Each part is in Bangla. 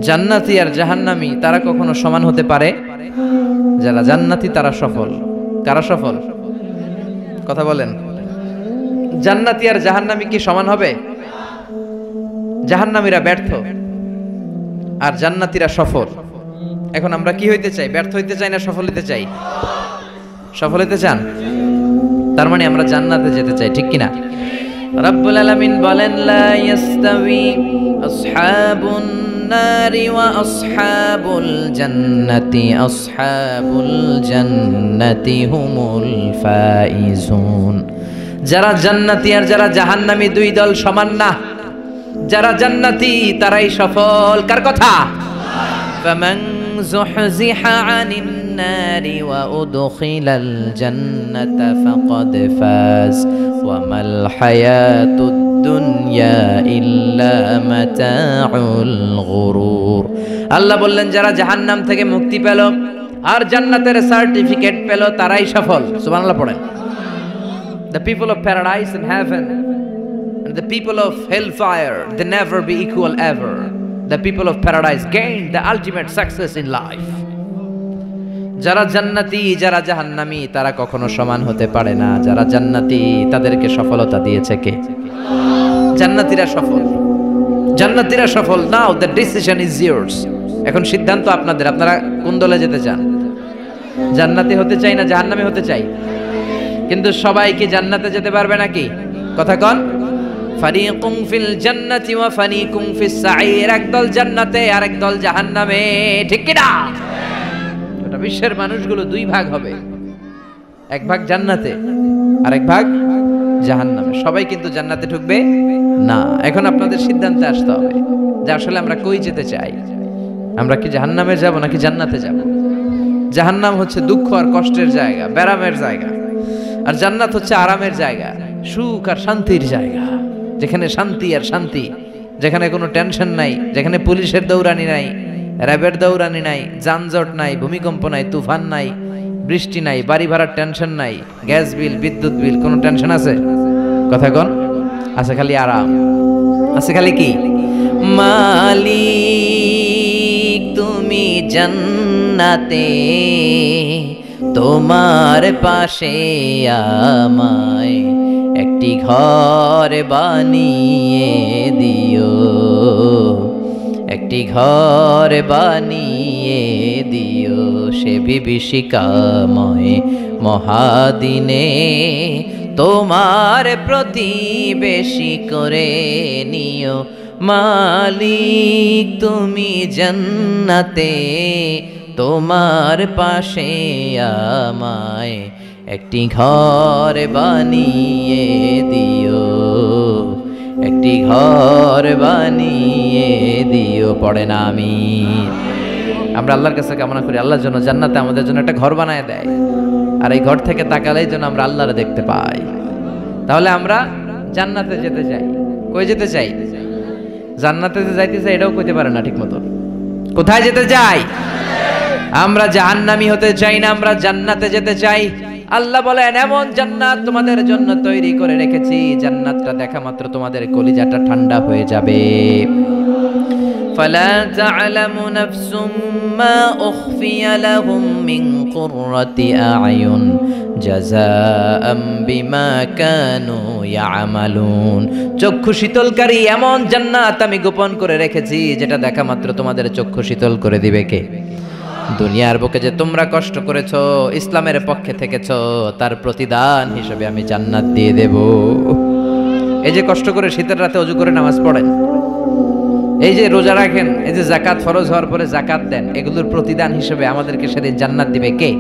জান্নাতি আর জাহান্নামী তারা কখনো সমান হতে পারে? যারা জান্নাতি তারা সফল। কারা সফল? কথা বলেন। জান্নাতি আর জাহান্নামী কি সমান হবে? জাহান্নামীরা ব্যর্থ আর জান্নাতীরা সফল। এখন আমরা কি হইতে চাই? ব্যর্থ হইতে চাই না সফল হইতে চাই? সফল হইতে চান? তার মানে আমরা জান্নাতে যেতে চাই, ঠিক কিনা? রব্বুল আলামিন বলেন, লা ইয়াস্তাবি আসহাবুন নারি ওয়া আসহাবুল জান্নাতি হুমুল ফাইজুন। যারা জান্নাতি আর যারা জাহান্নামী দুই দল সমান না। যারা জান্নাতি তারাই সফল। কার কথা? ফামান যুহজিহা আনিন নারি ওয়া উদখিলাল জান্নাতা ফাকাদ ফাজ ওয়া মাল হায়াতুদ দুনিয়া ইল্লা মাতাউল গুরুর। আল্লাহ বললেন, যারা জাহান্নাম থেকে মুক্তি পেল আর জান্নাতের সার্টিফিকেট পেল তারাই সফল। সুবহানাল্লাহ পড়েন। The people of paradise and heaven and the people of hellfire, they never be equal ever. The people of paradise gain the ultimate success in life. যারা জান্নাতি যারা জাহান্নামী তারা কখনো সমান হতে পারে না। যারা জান্নাতি তাদেরকে সফলতা দিয়েছে কে? জান্নাতীরা সফল। জান্নাতীরা সফল। নাও the decision is yours. এখন সিদ্ধান্ত আপনাদের। আপনারা কোন দলে যেতে চান? জান্নাতি হতে চাই না জাহান্নামী হতে চাই? কিন্তু সবাই কি জান্নাতে যেতে পারবে নাকি? কথা কন। ফারিকুম ফিল জান্নাতি ওয়া ফারিকুম ফিস সাঈর। একদল জান্নাতে আর একদল জাহান্নামে, ঠিক কি না? গোটা বিশ্বের মানুষগুলো দুই ভাগ হবে, এক ভাগ জান্নাতে আর এক ভাগ জাহান্নামে। সবাই কিন্তু জান্নাতে ঢুকবে না। এখন আপনাদের সিদ্ধান্তে আসতে হবে যে আসলে আমরা কই যেতে চাই। আমরা কি জাহান্নামে যাব নাকি জান্নাতে যাব? জাহান্নাম হচ্ছে দুঃখ আর কষ্টের জায়গা, ব্যারামের জায়গা, আর জান্নাত হচ্ছে আরামের জায়গা, সুখ আর শান্তির জায়গা, যেখানে শান্তি আর শান্তি, যেখানে কোনো টেনশন নাই, যেখানে পুলিশের দৌড়ানি নাই, র্যাবের দৌড়ানি নাই, যানজট নাই, ভূমিকম্প নাই, তুফান নাই, বৃষ্টি নাই, বাড়ি ভাড়ার টেনশন নাই, গ্যাস বিল, বিদ্যুৎ বিল, কোনো টেনশন আছে? কথা কন। আছে খালি আরাম, আছে খালি কি? মালিক তুমি জান্নাতে, তোমার পাশে আমায় একটি ঘর বানিয়ে দিও, একটি ঘর বানিয়ে দিও সে বিভীষিকাময় মহাদিনে, তোমার প্রতিবেশী করে নিও। মালিক তুমি জান্নাতে, তোমার পাশে আমায় একটি ঘর বানিয়ে দিও, একটি ঘর বানিয়ে দিও। পড়ে না আমিন? আমরা আল্লাহর কাছে কামনা করি আল্লাহর জন্য জান্নাতে আমাদের জন্য একটা ঘর বানায় দেয়, আর এই ঘর থেকে তাকালেই যেন আমরা আল্লাহরে দেখতে পাই। তাহলে আমরা জান্নাতে যেতে চাই। কই যেতে চাই? জান্নাতে যাইতে চাই এটাও কইতে পারে না ঠিক মতো। কোথায় যেতে চাই? আমরা জাহান্নামী হতে চাই না, আমরা জান্নাতে যেতে চাই। আল্লাহ বলেন, এমন জান্নাত তোমাদের জন্য তৈরি করে রেখেছি, জান্নাতটা দেখা মাত্র তোমাদের কলিজাটা ঠান্ডা হয়ে যাবে। ফালা তা'লামু নাফসুম মা উখফিয়া লাহুম মিন কুররাতি আ'য়ুন জাযাআম বিমা কানু ইয়ামালুন। চক্ষু শীতলকারী এমন জান্নাত আমি গোপন করে রেখেছি, যেটা দেখা মাত্র তোমাদের চক্ষু শীতল করে দিবে কে? দুনিয়ার বুকে যে তোমরা কষ্ট করেছো, ইসলামের পক্ষে থেকেছো, তার প্রতিদান হিসেবে আমি জান্নাত দিয়ে দেব। এই যে কষ্ট করে শীতের রাতে ওযু করে নামাজ পড়েন, এই যে রোজা রাখেন, এই যে যাকাত ফরজ হওয়ার পরে যাকাত দেন, এগুলোর প্রতিদান হিসেবে আমাদেরকে সেদিন জান্নাত দিবে কে?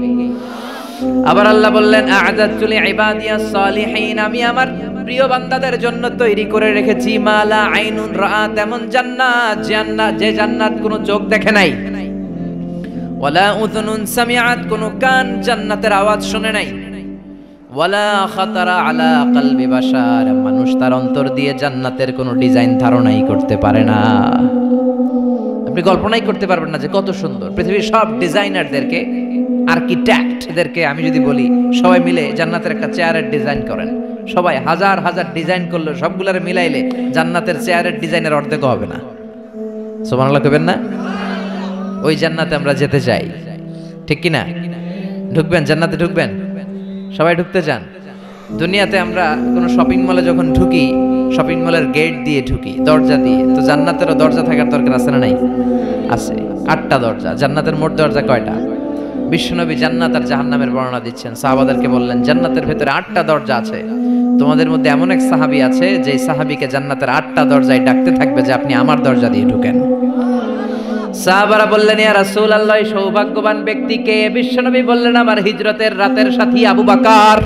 আবার আল্লাহ বললেন, আ'দাতু লিইবাদিয়াস সালিহিন, আমি আমার প্রিয় বান্দাদের জন্য তৈরি করে রেখেছি মালা আইনুন রাআত, এমন জান্নাত, যে জান্নাত কোনো চোখ দেখে নাই, ওয়ালা উযুনুন সামিআত, কোনো কান জান্নাতের আওয়াজ শুনে নাই, ওয়ালা খাতারা আলা কলবি বাশার, মানুষ তার অন্তর দিয়ে জান্নাতের কোনো ডিজাইন ধারণাই করতে পারে না। আপনি কল্পনাই করতে পারবেন না যে কত সুন্দর। পৃথিবীর সব ডিজাইনারদেরকে, আর্কিটেক্টদেরকে আমি যদি বলি, সবাই মিলে জান্নাতের একটা চেয়ারের ডিজাইন করেন, সবাই হাজার হাজার ডিজাইন করলে সবগুলোর মিলাইলে জান্নাতের চেয়ারের ডিজাইনের অর্ধেক হবে না। সুবহানাল্লাহ কইবেন না? ওই জান্নাতে আমরা যেতে চাই, ঠিক কি না? ঢুকবেন জান্নাতে? ঢুকবেন? সবাই ঢুকতে চান? দুনিয়াতে আমরা কোনো শপিং মলে যখন ঢুকি, শপিং মলের গেট দিয়ে ঢুকি, দরজা দিয়ে। তো জান্নাতেরও দরজা থাকার দরকার আছে না নাই? আছে। 8টা দরজা। জান্নাতের মোট দরজা কয়টা? বিশ্বনবী জান্নাত আর জাহান্নামের বর্ণনা দিচ্ছেন, সাহাবাদেরকে বললেন জান্নাতের ভেতরে 8টা দরজা আছে। তোমাদের মধ্যে এমন এক সাহাবী আছে যে সাহাবীকে জান্নাতের 8টা দরজায় ডাকতে থাকবে যে আপনি আমার দরজা দিয়ে ঢুকেন। সাহাবারা বললেন ইয়া রাসূলুল্লাহ, সৌভাগ্যবান ব্যক্তি কে? বিশ্বনবী বললেন আমার হিজরতের রাতের সাথী আবু বকর।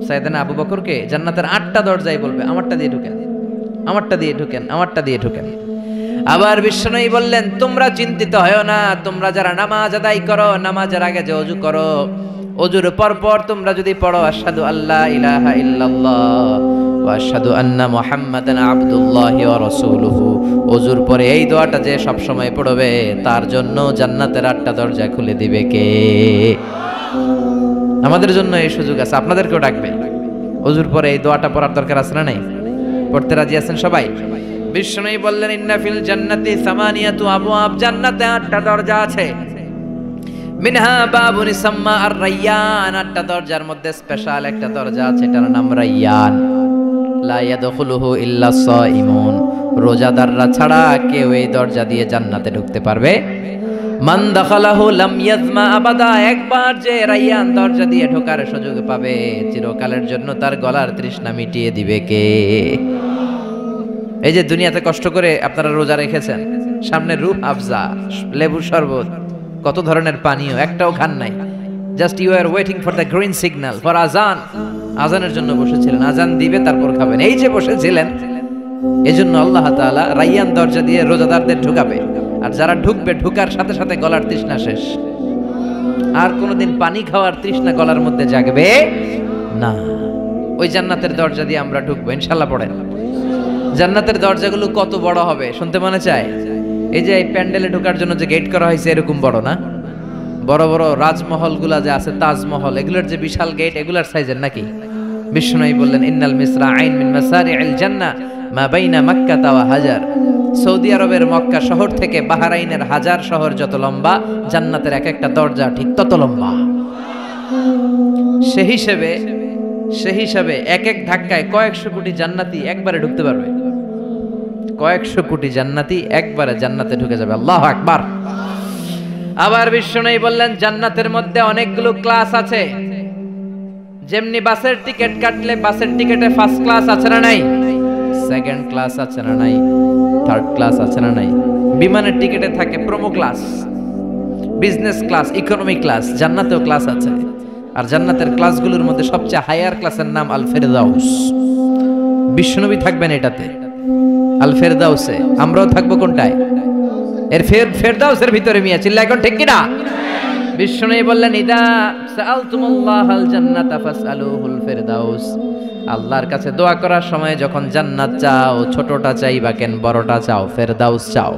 সাইয়েদনা আবু বকরকে জান্নাতের 8টা দরজায় বলবে আমারটা দিয়ে ঢুকেন, আমারটা দিয়ে ঢুকেন, আমারটা দিয়ে ঢুকেন। আবার বিশ্বনবী বললেন তোমরা চিন্তিত হয়ো না, তোমরা যারা নামাজ আদায় করো, নামাজের আগে যে ওযু করো, ওযুর পর তোমরা যদি পড়ো আশহাদু আল্লা ইলাহা ইল্লাল্লাহ ওয়া আশহাদু আন্না মুহাম্মাদান আবদুল্লাহি ওয়া রাসূলুহু, ওযুর পরে এই দোয়াটা যে সব সময় পড়বে তার জন্য জান্নাতের 8টা দরজা খুলে দিবে কে? আমাদের জন্য এই সুযোগ আছে, আপনাদেরকেও ডাকবে। ওযুর পরে এই দোয়াটা পড়ার দরকার আছে না নাই? পড়তে রাজি আছেন সবাই? বিষ্ণুই বললেন ইন্না ফিল জান্নাতি সামানিয়াতু আবওয়াব, জান্নাতে 8টা দরজা আছে। মিনহা বাবুন ইসাম্মা আর রায়্যান, 8টা দরজার মধ্যে স্পেশাল একটা দরজা আছে, এটার নাম রায়্যান। লা ইয়াদখুলুহু ইল্লা সাইমুন, রোজাদাররা ছাড়া কেউ এই দরজা দিয়ে জান্নাতে ঢুকতে পারবে। মান দাখালাহু লাম ইয়াজমা আবাদা, একবার যে রায়্যান দরজা দিয়ে ঢোকার সুযোগ পাবে চিরকালের জন্য তার গলার তৃষ্ণা মিটিয়ে দিবে কে? এই যে দুনিয়াতে কষ্ট করে আপনারা রোজা রেখেছেন, সামনে রূহ আফজা, লেবুর শরবত, কত ধরনের পানীয়, একটাও খান নাই, just you are waiting for the green signal for আজান। আজানের জন্য বসেছিলেন, আজান দিবে তারপর খাবেন, এই যে বসেছিলেন। এজন্য আল্লাহ তাআলা রায়্যান দরজা দিয়ে রোজাদারদের ঢুকাবে, আর যারা ঢুকবে ঢুকার সাথে সাথে গলার তৃষ্ণা শেষ, আর কোনোদিন পানি খাওয়ার তৃষ্ণা গলার মধ্যে জাগবে না। ওই জান্নাতের দরজা দিয়ে আমরা ঢুকবো ইনশাআল্লাহ। পড়েন জান্নাতের দরজাগুলো কত বড় হবে শুনতে মনে চায়? এই যে এই প্যান্ডেলে ঢোকার জন্য যে গেট করা হয়েছে এরকম বড় না? বড় বড় রাজমহলগুলা যে আছে, তাজমহল, এগুলোর যে বিশাল গেট, এগুলার সাইজের নাকি? বিষ্ণুই বললেন ইন্নাল মিসরাআইন মিন মাসারি'আল জান্নাহ মা বাইনা মাক্কাহ ওয়া হাজার, সৌদি আরবের মক্কা শহর থেকে বাহরাইনের হাজার শহর যত লম্বা, জান্নাতের এক একটা দরজা ঠিক তত লম্বা। সেই হিসেবে এক এক ধাক্কায় কয়েকশো কোটি জান্নাতি একবারে ঢুকতে পারবে। কয়েকশো কোটি জান্নাতি একবারে জান্নাতে ঢুকে যাবে। আল্লাহু আকবার। আবার বিষ্ণুই বললেন জান্নাতের মধ্যে অনেকগুলো ক্লাস আছে। যেমনি বাসের টিকিট কাটলে বাসের টিকিটে ফার্স্ট ক্লাস আছে না নাই, সেকেন্ড ক্লাস আছে না নাই, থার্ড ক্লাস আছে না নাই, বিমানের টিকিটে থাকে promo class, business class, economy class, জান্নাতেও ক্লাস আছে। আর জান্নাতের ক্লাসগুলোর মধ্যে সবচেয়ে হায়ার ক্লাসের নাম আল ফেরদাউস। বিশ্বনবী থাকবেন এটাতে, আল ফেরদাউসে। আমরাও থাকবো কোনটায়? এর ফেরদাউসের ভিতরে। মিয়া চিল্লা এখন ঠিক কিনা? বিশ্বনবী বললেন ইদা সাআলতুমুল্লাহাল জান্নাতা ফাসআলুহুল ফেরদাউস, আল্লাহর কাছে দোয়া করার সময় যখন জান্নাত চাও, ছোটটা চাইবা কেন, বড়টা চাও, ফেরদাউস চাও।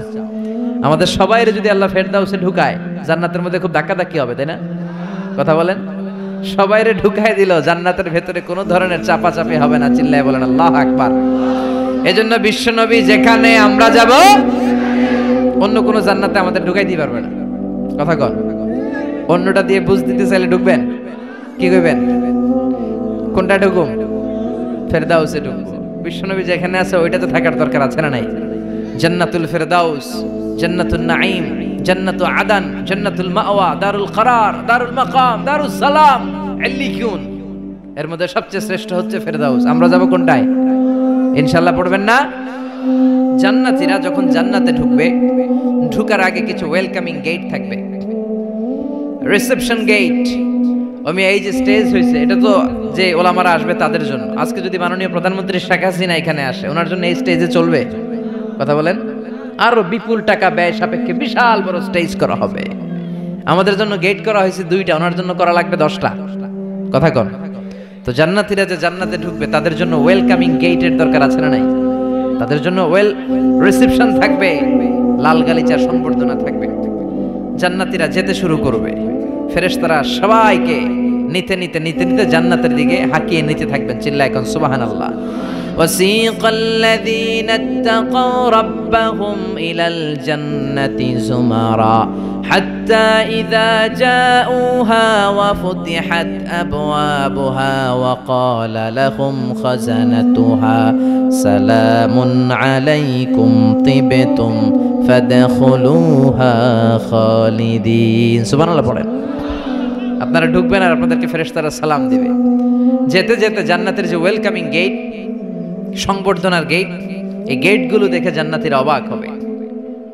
আমাদের সবাইরে যদি আল্লাহ ফেরদাউসে ঢুকায়, জান্নাতের মধ্যে খুব ধাক্কাধাক্কি হবে, তাই না? কথা বলেন। সবাইরে ঢুকায় দিল, জান্নাতের ভেতরে কোনো ধরনের চাপাচাপি হবে না। চিল্লায় বলেন আল্লাহু আকবার। এজন্য বিশ্বনবী যেখানে আমরা যাব, অন্য কোনো জান্নাতে আমাদের ঢুকাই দিতে পারবে না। কথা কন। অন্যটা দিয়ে বুঝ দিতে চাইলে ঢুকবেন, কি করবেন? কোনটা ঢুকুম? ফেরদাউসে ঢুকবো। বিশ্বনবী যেখানে আছে ওইটাতে থাকার দরকার আছে না নাই? জান্নাতুল ফেরদাউস, জান্নাতুন নাঈম, জান্নাতু আদান, জান্নাতুল মাওয়া, দারুল করার, দারুল মাকাম, দারুস সালাম, আল্লিকুন। এর মধ্যে সবচেয়ে শ্রেষ্ঠ হচ্ছে ফেরদাউস। আমরা যাব কোনটায়? ইনশাআল্লাহ পড়বেন না? জান্নাতীরা যখন জান্নাতে ঢুকবে, ঢুকার আগে কিছু ওয়েলকামিং গেট থাকবে, রিসেপশন গেট। আমি এই যে স্টেজ হয়েছে, এটা তো যে ওলামারা আসবে তাদের জন্য। আজকে যদি মাননীয় প্রধানমন্ত্রী শেখ হাসিনা এখানে আসে, ওনার জন্য এই স্টেজে চলবে? কথা বলেন। আরো বিপুল টাকা ব্যয় সাপেক্ষে বিশাল বড় স্টেজ করা হবে। আমাদের জন্য গেট করা হয়েছে 2টা, ওনার জন্য করা লাগবে 10টা। কথা কন। তো জান্নাতীরা যে জান্নাতে ঢুকবে তাদের জন্য ওয়েলকামিং গেটের দরকার আছে না নাই? তাদের জন্য রিসেপশন থাকবে, লাল গালিচার সংবর্ধনা থাকবে। জান্নাতীরা যেতে শুরু করবে, ফেরেশতারা সবাইকে নিতে নিতে নিতে নিতে জান্নাতের দিকে হাঁকিয়ে নিতে থাকবেন। চিল্লায় এখন সুবহানাল্লাহ। وسيق الذين اتقوا ربهم إلى الجنة زمرا حتى إذا جاءوها وفتحت أبوابها وقال لهم خزنتها سلام عليكم طبتم فادخلوها خالدين سبحان الله পড়েন আপনারা ঢুকবেন আর আপনাদেরকে ফেরেশতারা সালাম দিবে যেতে যেতে জান্নাতের যে ওয়েলকামিং গেট সংবর্ধনার গেট এই গেটগুলো দেখে জান্নাতীরা অবাক হবে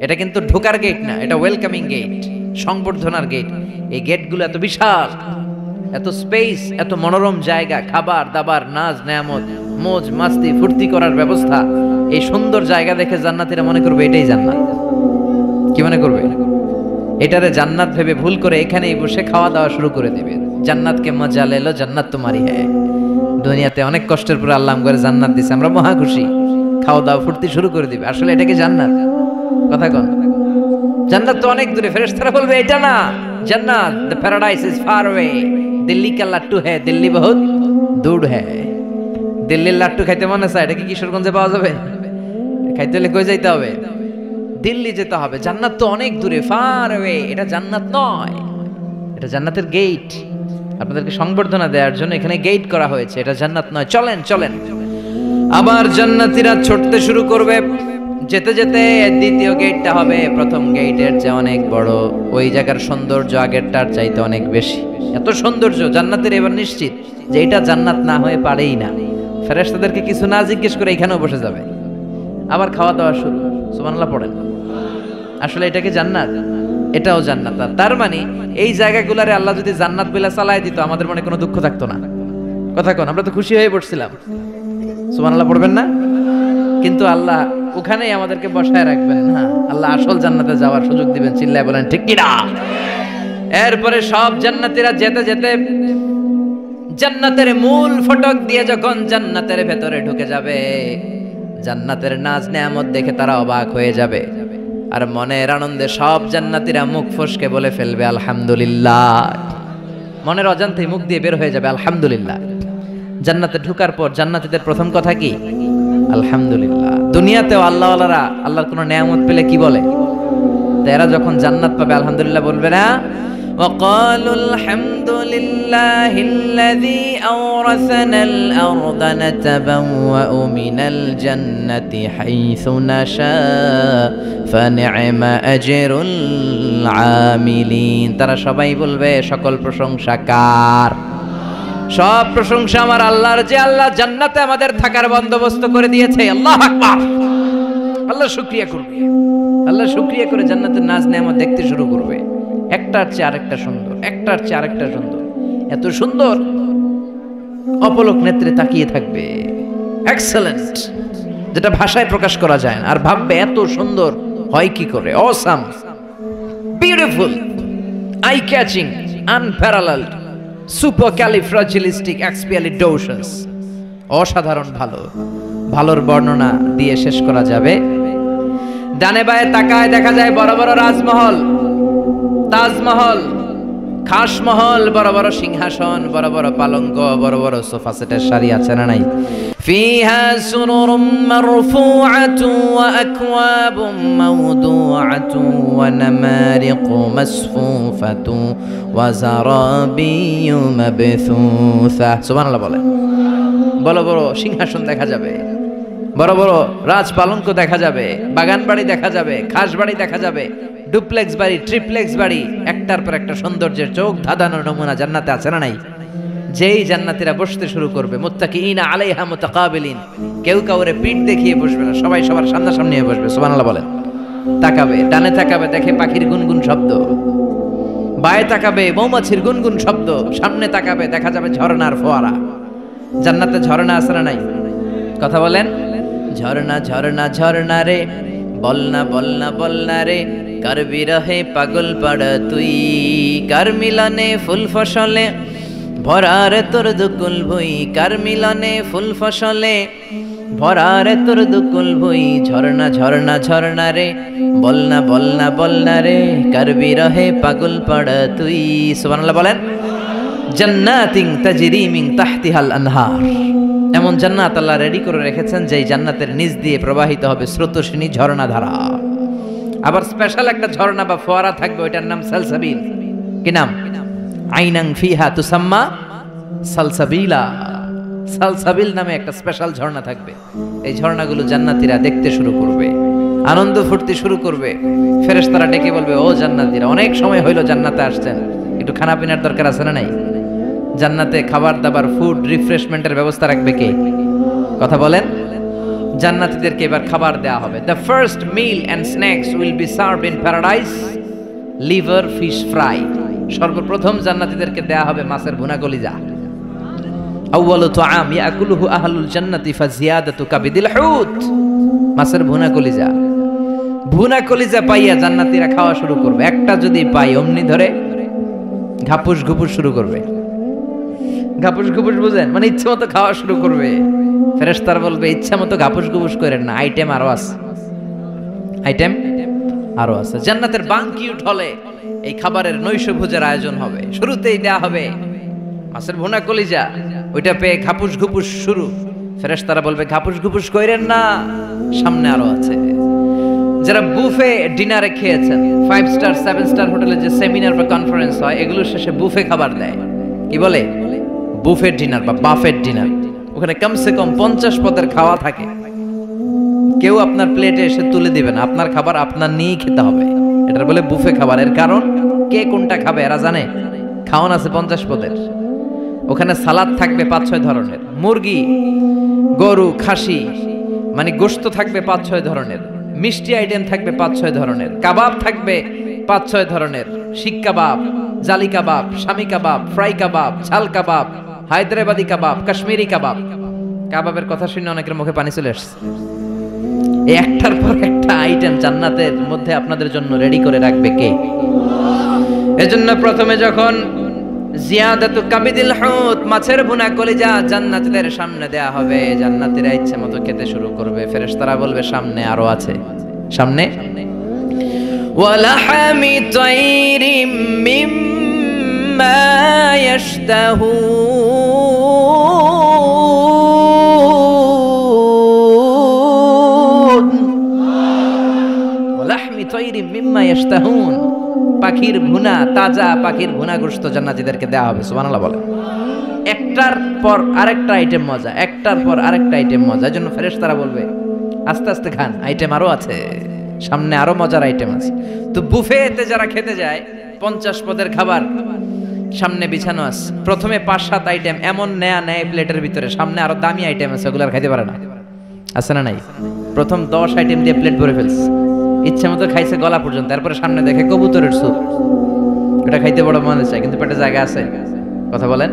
এটা কিন্তু ঢোকার গেট না এটা ওয়েলকামিং গেট সংবর্ধনার গেট এই গেটগুলো এত বিশাল এত স্পেস এত মনোরম জায়গা খাবার দাবার নাজ নেয়ামত মোজ মাস্তি ফুর্তি করার ব্যবস্থা এই সুন্দর জায়গা দেখে জান্নাতীরা মনে করবে এটাই জান্নাত কি মনে করবে এটারে জান্নাত ভেবে ভুল করে এখানেই বসে খাওয়া দাওয়া শুরু করে দেবে জান্নাতকে মজা লেলো জান্নাত তোমারই হ্যায় দুনিয়াতে অনেক কষ্টের পরে আল্লাহ করে জান্নাত দিছে আমরা মহা খুশি খাওয়া দাওয়া ফুর্তি শুরু করে দিবে আসলে এটা কি জান্নাত কথা কোন জান্নাত তো অনেক দূরে ফেরেশতারা বলবে এটা না জান্নাত the paradise is far away Delhi কা লাট্টু হ্যায় দিল্লি বহুত দূর হ্যায় দিল্লির লাট্টু খাইতে মনে চায় এটা কি কিশোরগঞ্জে পাওয়া যাবে খাইতে হলে কই যাইতে হবে দিল্লি যেতে হবে জান্নাত তো অনেক দূরে ফার অ্যাওয়ে এটা জান্নাত নয় এটা জান্নাতের গেট আপনাদেরকে সংবর্ধনা দেওয়ার জন্য এখানে গেট করা হয়েছে এটা জান্নাত নয় চলেন চলেন আবার জান্নাতীরা ছুটতে শুরু করবে যেতে যেতে দ্বিতীয় গেটটা হবে প্রথম গেটের চেয়ে অনেক বড় ওই জায়গার সৌন্দর্য আগেরটার চাইতে অনেক বেশি এত সৌন্দর্য জান্নাতের এবার নিশ্চিত যে এটা জান্নাত না হয়ে পারেই না ফেরেশতাদেরকে কিছু না জিজ্ঞেস করে এখানেও বসে যাবে আবার খাওয়া দাওয়া শুরু সুবহানাল্লাহ পড়েন আসলে এটা কি জান্নাত এটাও জান্নাত তার মানে এই জায়গাগুলোরে আল্লাহ যদি জান্নাত বলে চালায় দিত আমাদের মনে কোনো দুঃখ থাকতো না কথা কোন আমরা তো খুশি হয়ে পড়ছিলাম সুবহানাল্লাহ পড়বেন না কিন্তু আল্লাহ ওখানেই আমাদেরকে বসায় রাখবেন না আল্লাহ আসল জান্নাতে যাওয়ার সুযোগ দিবেন চিল্লায় বলেন ঠিক কি না এরপরে সব জান্নাতীরা যেতে যেতে জান্নাতের মূল ফটক দিয়ে যখন জান্নাতের ভেতরে ঢুকে যাবে জান্নাতের নাজ নেয়ামত দেখে তারা অবাক হয়ে যাবে আর মনের আনন্দে সব জান্নাতীরা মুখ ফসকে বলে ফেলবে আলহামদুলিল্লাহ মনের অজান্তেই মুখ দিয়ে বের হয়ে যাবে আলহামদুলিল্লাহ জান্নাতে ঢোকার পর জান্নাতীদের প্রথম কথা কি আলহামদুলিল্লাহ দুনিয়াতেও আল্লাহওয়ালারা আল্লাহর কোনো নেয়ামত পেলে কি বলে এরা যখন জান্নাত পাবে আলহামদুলিল্লাহ বলবে না وقالوا الحمد لله الذي أورثنا الأرض نتبوأ من الجنة حيث نشاء فنعم أجر العاملين তারা সবাই বলবে সকল প্রশংসা কার সব প্রশংসা আমার আল্লাহর যে আল্লাহ জান্নাতে আমাদের থাকার বন্দোবস্ত করে দিয়েছে আল্লাহু আকবার আল্লাহ শুকরিয়া করবে আল্লাহ শুকরিয়া করে জান্নাতের নাজ নেয়ামত দেখতে শুরু করবে একটার চেয়ে আরেকটা সুন্দর একটার চেয়ে আরেকটা সুন্দর এত সুন্দর অপলক নেত্রে তাকিয়ে থাকবে এক্সেলেন্ট যেটা ভাষায় প্রকাশ করা যায় না আর ভাববে এত সুন্দর হয় কি করে অসাম বিউটিফুল আই ক্যাচিং আনপ্যারালালড সুপারক্যালিফ্রাজিলিস্টিক এক্সপিয়ালিডোশনস অসাধারণ ভালো ভালোর বর্ণনা দিয়ে শেষ করা যাবে ডানে বায়ে তাকায় দেখা যায় বড় বড় রাজমহল তাজমহল খাসমহল বড় বড় সিংহাসন বড় বড় পালঙ্ক বড় বড় সোফা সেটের সারি আছে না নাই ফিহা সুরুরুম মারফুআতু ওয়া আকওয়াবুম মাওদুআতু ওয়া নামারিকু মাসফুফাতু ওয়া যারাবিয়্যু মাবথুসা সুবহানাল্লাহ বলে বড় বড় সিংহাসন দেখা যাবে বড় বড় রাজ পালঙ্ক দেখা যাবে বাগান বাড়ি দেখা যাবে খাস বাড়ি দেখা যাবে ডুপ্লেক্স বাড়ি ট্রিপ্লেক্স বাড়ি একটার পর একটা সৌন্দর্যের চোখ ধাঁধানোর নমুনা জান্নাতে আছে না নাই যেই জান্নাতীরা বসতে শুরু করবে মুত্তাকিইনা আলাইহা মুতাকাবিলিন কেউ কাউরে পিঠ দেখিয়ে বসবে না সবাই সবার সামনাসামনি হয়ে বসবে সুবহানাল্লাহ বলেন তাকাবে ডানে তাকাবে দেখে পাখির গুনগুন শব্দ বায়ে তাকাবে মৌমাছির গুনগুন শব্দ সামনে তাকাবে দেখা যাবে ঝর্ণার ফোয়ারা জান্নাতে ঝর্ণা আছে না নাই কথা বলেন ঝর্ণা ঝর্ণা ঝর্ণা রে বলনা বলনা বলনা রে কার বিরহে পাগল পাড়া তুই কার মিলনে ফুল ফসলে ভরারে তোর দুকুল ভুই কার মিলনে ফুল ফসলে ভরারে তোর দুকুল ভুই ঝর্ণা ঝর্ণা ঝর্ণা রে বলনা বলনা বলনা রে কার বিরহে পাগল পাড়া তুই সুবহানাল্লাহ বলেন জান্নাতিন তাজরি মিন তাহতিহাল আনহার এমন জান্নাত আল্লাহ রেডি করে রেখেছেন যে এই জান্নাতের নিচ দিয়ে প্রবাহিত হবে স্রোতস্বিনী ঝর্ণা ধারা। আবার স্পেশাল একটা ঝর্ণা বা ফোয়ারা থাকবে, ওইটার নাম সালসাবিল। কি নাম? আইনাং ফিহা তুসাম্মা সালসাবিলা। সালসাবিল নামে একটা স্পেশাল ঝর্ণা থাকবে। এই ঝর্ণাগুলো জান্নাতীরা দেখতে শুরু করবে, আনন্দ ফুর্তি শুরু করবে। ফেরেশতারা ডেকে বলবে, ও জান্নাতীরা, অনেক সময় হইলো জান্নাতে আসছেন, একটু খানা পিনার দরকার আছে না নাই? জান্নাতে খাবার দাবার, ফুড রিফ্রেশমেন্টের ব্যবস্থা রাখবে কে? কথা বলেন। জান্নাতীদেরকে এবার খাবার দেয়া হবে। The first meal and snacks will be served in paradise liver fish fry. সর্বপ্রথম জান্নাতীদেরকে দেয়া হবে মাছের ভুনা কলিজা। আউয়ালু তুআম ইয়াকুলুহু আহলুল জান্নাতি ফাজিয়াদাতু কাবিদিল হুত। মাছের ভুনা কলিজা, ভুনা কলিজা পাইয়া জান্নাতীরা খাওয়া শুরু করবে। একটা যদি পাই অমনি ধরে ঘাপুস ঘুপুস শুরু করবে। ঘাপুস ঘুপুস বুঝেন? মানে ইচ্ছে মতো খাওয়া শুরু করবে। ফেরেশতারা বলবে, ইচ্ছা মতো ঘাপুস ঘুপুস করেন না, আইটেম আরো আছে, আইটেম আরো আছে। জান্নাতের বানকিউট হলে এই খাবারের নৈশভোজের আয়োজন হবে। শুরুতেই দেয়া হবে মাছের ভুনা কলিজা, ওইটা পেয়ে ঘাপুস ঘুপুস শুরু। ফেরেশতারা বলবে, ঘাপুস ঘুপুস কইরেন না, সামনে আরো আছে। যারা বুফে ডিনারে খেয়েছেন, 5 স্টার 7 স্টার হোটেলে যে সেমিনার বা কনফারেন্স হয়, এগুলো শেষে বুফে খাবার দেয়। কি বলে? বুফে ডিনার বা বাফেট ডিনার। ওখানে কমসে কম 50 পদের খাওয়া থাকে। কেউ আপনার প্লেটে এসে তুলে দিবে না, আপনার খাবার আপনার নিয়েই খেতে হবে। এটা বলে বুফে খাবার। এর কারণ, কে কোনটা খাবে এরা জানে। খাওয়ান আছে 50 পদের। ওখানে সালাদ থাকবে 5-6 ধরনের, মুরগি, গরু, খাসি, মানে গোশত থাকবে 5-6 ধরনের, মিষ্টি আইটেম থাকবে 5-6 ধরনের, কাবাব থাকবে 5-6 ধরনের, শিক কাবাব, জালি কাবাব, শামি কাবাব, ফ্রাই কাবাব, ঝাল কাবাব, হায়দ্রাবাদি কাবাব, কাশ্মীরি কাবাব। কাবাবের কথা শুনে অনেকের মুখে পানি চলে আসছে। এই একটার পর একটা আইটেম জান্নাতের মধ্যে আপনাদের জন্য রেডি করে রাখবে কে? এজন্য প্রথমে যখন জিয়াদাতু কাবিদিল হুত, মাছের ভুনা কলিজা জান্নাতীদের সামনে দেয়া হবে, জান্নাতীরা ইচ্ছে মতো খেতে শুরু করবে। ফেরেশতারা বলবে, সামনে আরো আছে, সামনে। ওয়ালাহামি তাইরিম মিম্মা ইয়াশতাহুন। ওয়ালাহমি তাইরিম মিম্মা ইয়াশতাহুন, পাখির ভুনা, তাজা পাখির ভুনা গোশত জান্নাতীদেরকে দেওয়া হবে। সুবহানাল্লাহ বলে। একটার পর আরেকটা আইটেম মজা, একটার পর আরেকটা আইটেম মজা। এজন্য ফেরেশতারা বলবে, আস্তে আস্তে খান, আইটেম আরো আছে, সামনে আরো মজার আইটেম আছে। তো বুফেতে যারা খেতে যায়, 50 পদের খাবার সামনে বিছানো আছে। প্রথমে 5-7 আইটেম এমন নেয়া নেয় প্লেটের ভিতরে, সামনে আরো দামি আইটেম আছে, ওগুলো আর খাইতে পারে না। আছে না নাই? প্রথম 10 আইটেম দিয়ে প্লেট ভরে ফেলছে, ইচ্ছে মতো খাইছে গলা পর্যন্ত। তারপরে সামনে দেখে কবুতরের স্যুপ, এটা খাইতে বড় মনে চায়, কিন্তু পেটে জায়গা আছে। কথা বলেন।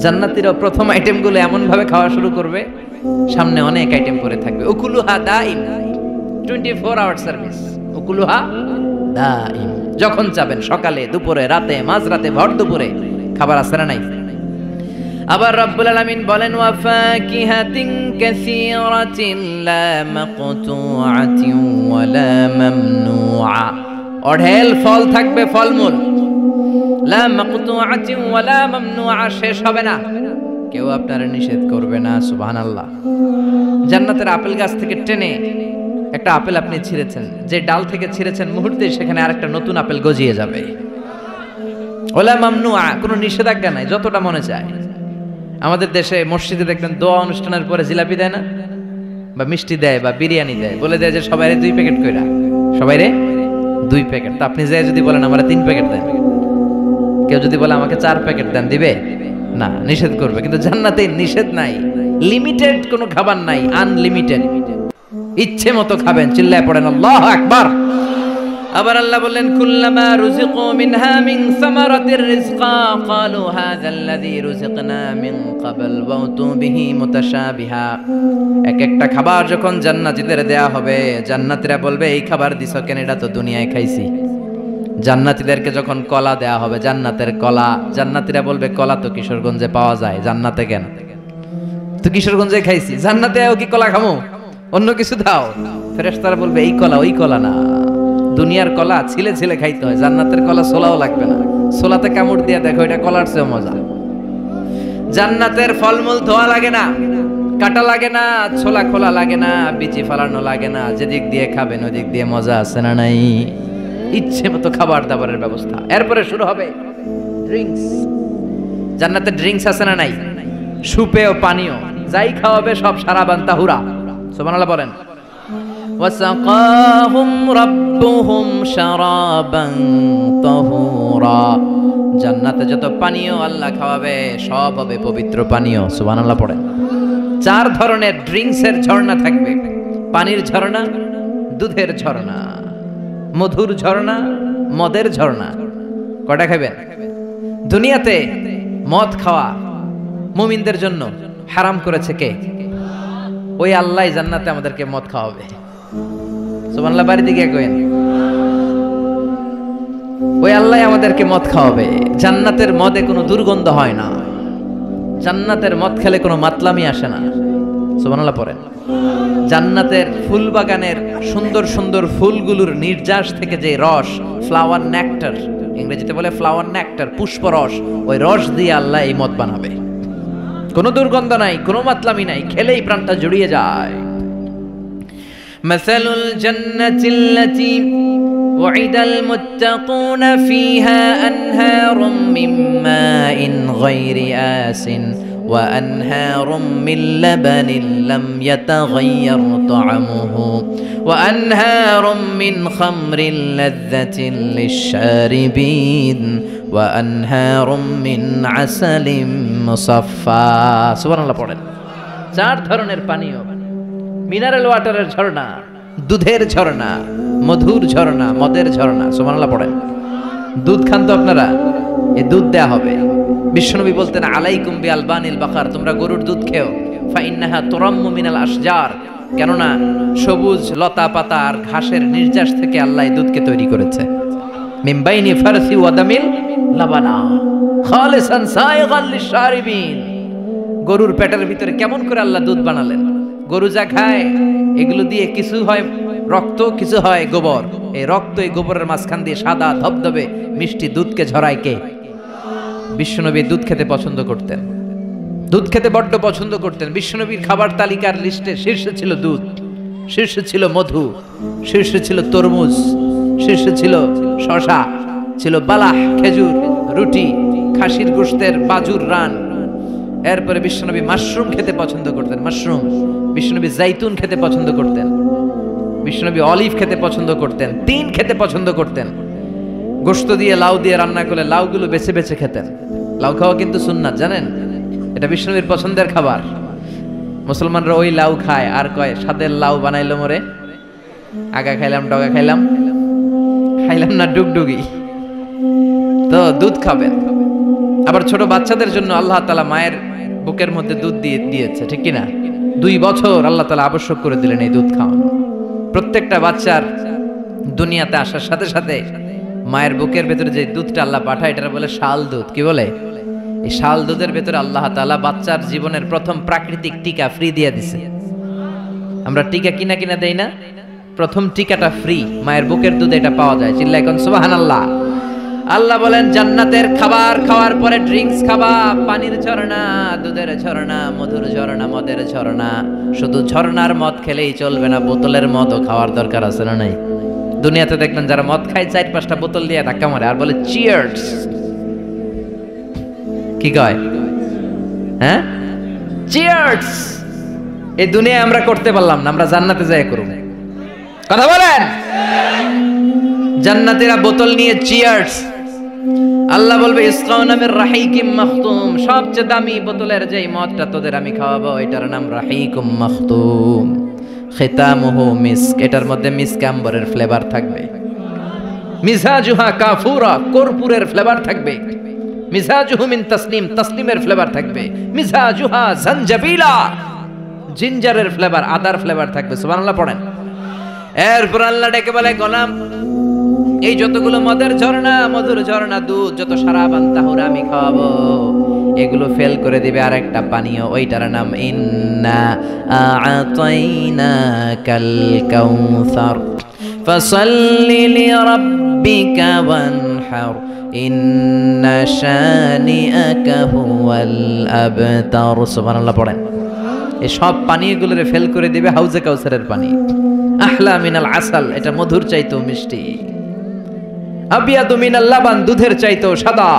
জান্নাতীরা প্রথম আইটেম গুলো এমন ভাবে খাওয়া শুরু করবে, সামনে অনেক আইটেম পরে থাকবে। উকুলুহা দাইম, 24 আওয়ার সার্ভিস। উকুলুহা দাইম, যখন চাবেন, সকালে, দুপুরে, রাতে, মাঝরাতে, ভর দুপুরে খাবার আছে না নাই? আবার রব্বুল আলামিন বলেন, ওয়া ফাকিহাতিন কাসীরাতিন লা মাকতুআতিন ওয়া লা মামনুআ। অঢেল ফল থাকবে, ফলমূল। লা মাকতুআতিন ওয়া লা মামনুআ, শেষ হবে না, কেউ আপনারে নিষেধ করবে না। সুবহানাল্লাহ। জান্নাতের আপেল গাছ থেকে টেনে একটা আপেল আপনি ছিঁড়েছেন, যে ডাল থেকে ছিঁড়েছেন মুহূর্তে সেখানে আরেকটা নতুন আপেল গজিয়ে যাবে। ওয়া লা মামনুআ, কোনো নিষেধাজ্ঞা নাই, যতটা মনে চায়। আমাদের দেশে মসজিদে দেখবেন দোয়া অনুষ্ঠানের পরে জিলাপি দেয় না, বা মিষ্টি দেয়, বা বিরিয়ানি দেয়, বলে দেয় যে সবাইরে 2 প্যাকেট কইরা, সবাইরে 2 প্যাকেট। তো আপনি যে যদি বলেন আমারে 3 প্যাকেট দেন, কেউ যদি বলে আমাকে 4 প্যাকেট দেন, দিবে না, নিষেধ করবে। কিন্তু জান্নাতে নিষেধ নাই, লিমিটেড কোনো খাবার নাই, আনলিমিটেড, ইচ্ছে মতো খাবেন। চিল্লায় পড়েন আল্লাহু আকবার। আবার আল্লাহ বললেন, কুল্লামা রুজিকু মিনহা মিন সামারাতির রিজকা ক্বালু হাযাল্লাযী রুজিকনা মিন ক্বাবল ওয়া উতু বিহি মুতাশাবিহা। এক একটা খাবার যখন জান্নাতীদের দেয়া হবে, জান্নাতীরা বলবে, এই খাবার দিছো কেন? এটা তো দুনিয়ায় খাইছি। জান্নাতীদেরকে যখন কলা দেয়া হবে, জান্নাতের কলা, জান্নাতীরা বলবে, কলা তো কিশোরগঞ্জে পাওয়া যায়, জান্নাতে কেন? তো কিশোরগঞ্জে খাইছি, জান্নাতেও কি কলা খামো? অন্য কিছু দাও। ফেরেশতারা বলবে, এই কলা ওই কলা না, দুনিয়ার কলা ছিলে ছিলে খাইতে হয়, জান্নাতের কলা ছোলাও লাগবে না, ছোলাতে কামড় দিয়ে দেখো, এটা কলার চেয়ে মজা। জান্নাতের ফলমূল ধোয়া লাগে না, কাটা লাগে না, ছোলা খোলা লাগে না, বিচি ফালানো লাগে না, যেদিক দিয়ে খাবেন ওদিক দিয়ে মজা আছে না নাই? ইচ্ছে মতো খাবার দাবারের ব্যবস্থা। এরপরে শুরু হবে ড্রিঙ্কস। জান্নাতে ড্রিঙ্কস আছে না নাই? সুপেয় পানীয়, যাই খাওয়াবে সব সারাবান তাহুরা। সুবহানাল্লাহ বলেন। ওয়াসাকাহুম রাব্বুহুম শারাবান তাহুরা। জান্নাতে যত পানীয় আল্লাহ খাওয়াবে সব হবে পবিত্র পানীয়। সুবহানাল্লাহ পড়েন। 4 ধরনের ড্রিঙ্কসের ঝর্ণা থাকবে। পানির ঝর্ণা, দুধের ঝর্ণা, মধুর ঝর্ণা, মদের ঝর্ণা। কয়টা খাবেন? দুনিয়াতে মদ খাওয়া মুমিনদের জন্য হারাম করেছে কে? ওই আল্লাহ জান্নাতে আমাদেরকে মদ খাওয়াবে। সুবহানাল্লাহ বাড়ি দিকে কইেন। ওই আল্লাহ আমাদেরকে মদ খাওয়াবে। জান্নাতের মদে কোনো দুর্গন্ধ হয় না। জান্নাতের মদ খেলে কোনো মাতলামি আসে না। সুবহানাল্লাহ পড়েন। জান্নাতের ফুল বাগানের সুন্দর সুন্দর ফুলগুলোর নির্যাস থেকে যে রস, ফ্লাওয়ার নেক্টার, ইংরেজিতে বলে ফ্লাওয়ার নেক্টার, পুষ্পরস, ওই রস দিয়ে আল্লাহ এই মদ বানাবে। কোনো দুর্গন্ধ নাই, কোনো মাতলামি নাই, খেলেই প্রাণটা জুড়িয়ে যায়। মাসালুল জান্নাতিল্লাতী ওয়াইদাল মুত্তাকুনা ফিহা আনহারুম মিন মাইন গায়রি আসিন ওয়া আনহারুম মিন লাবানিন লাম ইয়াতাগায়্যার তা'আমুহু ওয়া আনহারুম মিন খামরিন লাযযাতিন লিশ-শারিবিন ওয়া আনহারুম মিন আসালিম মুসাফফা। সুবহানাল্লাহ পড়েন। 4 ধরনের পানীয়, মিনারেল ওয়াটারের ঝর্ণা, দুধের ঝর্ণা, মধুর ঝর্ণা, মদের ঝর্ণা। সুবহানাল্লাহ পড়েন। দুধ খান তো আপনারা, এই দুধ দেয়া হবে। বিশ্বনবী বলতেন আলাইকুম বিআলবানিল বাকার, তোমরা গরুর দুধ খেও। ফাইন্নাহা তুরাম্মু মিনাল আশজার, কেননা সবুজ লতা পাতা আর ঘাসের নির্যাস থেকে আল্লাহ এই দুধকে তৈরি করেছে। মিন বাইনি ফারসি ওয়া দামিল লাবানা খালিসান সাইগাল লিশ-শারিবিন। গরুর পেটের ভিতরে কেমন করে আল্লাহ দুধ বানালেন? গরু যা খায় এগুলো দিয়ে কিছু হয় রক্ত, কিছু হয় গোবর। এই রক্ত এই গোবরের মাঝখান দিয়ে সাদা ধবধবে মিষ্টি দুধকে ঝরায় কে? বিশ্বনবী দুধ খেতে পছন্দ করতেন। দুধ খেতে বড্ড পছন্দ করতেন। বিশ্বনবীর খাবার তালিকার লিস্টে শীর্ষে ছিল দুধ, শীর্ষে ছিল মধু, শীর্ষে ছিল তরমুজ, শীর্ষে ছিল শশা, ছিল বালাহ খেজুর, রুটি, খাসির গোশতের বাজুর রান। এরপরে বিশ্বনবী মাশরুম খেতে পছন্দ করতেন। মাশরুম। বিশ্বনবী জাইতুন খেতে পছন্দ করতেন। বিশ্বনবী অলিভ খেতে পছন্দ করতেন। তিন খেতে পছন্দ করতেন। গোশত দিয়ে লাউ দিয়ে রান্না করলে লাউগুলো বেছে বেছে খেতেন। লাউ খাওয়া কিন্তু সুন্নাত, জানেন? এটা বিশ্বনবীর পছন্দের খাবার। মুসলমানরা ওই লাউ খায় আর কয় সাদের লাউ বানাইলো মরে, আগা খাইলাম ডগা খাইলাম, খাইলাম না ডুগডুগি। তো দুধ খাবেন। আবার ছোট বাচ্চাদের জন্য আল্লাহ তাআলা মায়ের বুকের মধ্যে দুধ দিয়েছে, ঠিক কিনা? 2 বছর আল্লাহ তাআলা আবশ্যক করে দিলেন এই দুধ খাওয়ানো। প্রত্যেকটা বাচ্চার দুনিয়াতে আসার সাথে সাথে মায়ের বুকের ভেতরে যে দুধটা আল্লাহ পাঠায় এটা বলে শাল দুধ। কি বলে? এই শাল দুধের ভেতরে আল্লাহ তাআলা বাচ্চার জীবনের প্রথম প্রাকৃতিক টিকা ফ্রি দিয়ে দিছে। আমরা টিকা কিনা দেই না, প্রথম টিকাটা ফ্রি। মায়ের বুকের দুধে এটা পাওয়া যায়। চিল্লায় কোন সুবহানাল্লাহ। আল্লাহ বলেন জান্নাতের খাবার খাওয়ার পরে ড্রিঙ্কস খাবা, পানির ঝর্ণা, দুধের ঝর্ণা, মধুর ঝর্ণা, মদের ঝর্ণা। শুধু ঝর্ণার মদ খেলেই চলবে না, বোতলের মদও খাওয়ার দরকার আছে না নাই? দুনিয়াতে দেখবেন যারা মদ খায় 4-5টা বোতল দিয়ে ধাক্কা মারে আর বলে চিয়ার্স। কি কয়? হ্যাঁ, চিয়ার্স। এই দুনিয়ায় আমরা করতে পারলাম না, আমরা জান্নাতে যাই করব। কথা বলেন। জান্নাতীরা বোতল নিয়ে চিয়ার্স। আল্লাহ বলবে ইসকাউনা মির রাহিকিম মাখতুম, সবচেয়ে দামি বোতলের যেই মদটা তোদের আমি খাওয়াবো এটার নাম রাহিকুম মাখতুম, খিতামুহু মিস্ক। এটার মধ্যে মিস্ক আম্বরের ফ্লেভার থাকবে। মিজাজুহা কাফুরা, কর্পূরের ফ্লেভার থাকবে। মিজাজুহু মিন তাসনিম, তাসনিমের ফ্লেভার থাকবে। মিজাজুহা জানজাবিলা, জিঞ্জারের ফ্লেভার, আদার ফ্লেভার থাকবে। সুবহানাল্লাহ পড়েন। এরপর আল্লাহ ডেকে বলে গোলাম এই যতগুলো মদের ঝর্ণা, মধুর ঝর্ণা, দুধ, যত সারাবান তাহুরা আমি খাওয়াবো, এগুলো ফেল করে দিবে আরেকটা পানীয়, ওইটার নাম ইন্না আ'তাইনাকাল কাউসার ফাসাল্লি লিরাব্বিকা ওয়ানহার ইন্না শানিআকা হুয়াল আবতার। সুবহানাল্লাহ পড়েন। এই সব পানীয়গুলোরে ফেল করে দিবে হাউজে কাউসারের পানি। আহলা মিনাল আসাল, এটা মধুর চাইতেও মিষ্টি। আবিয়াদু মিনাল লাবান, দুধের চাইতেও সাদা।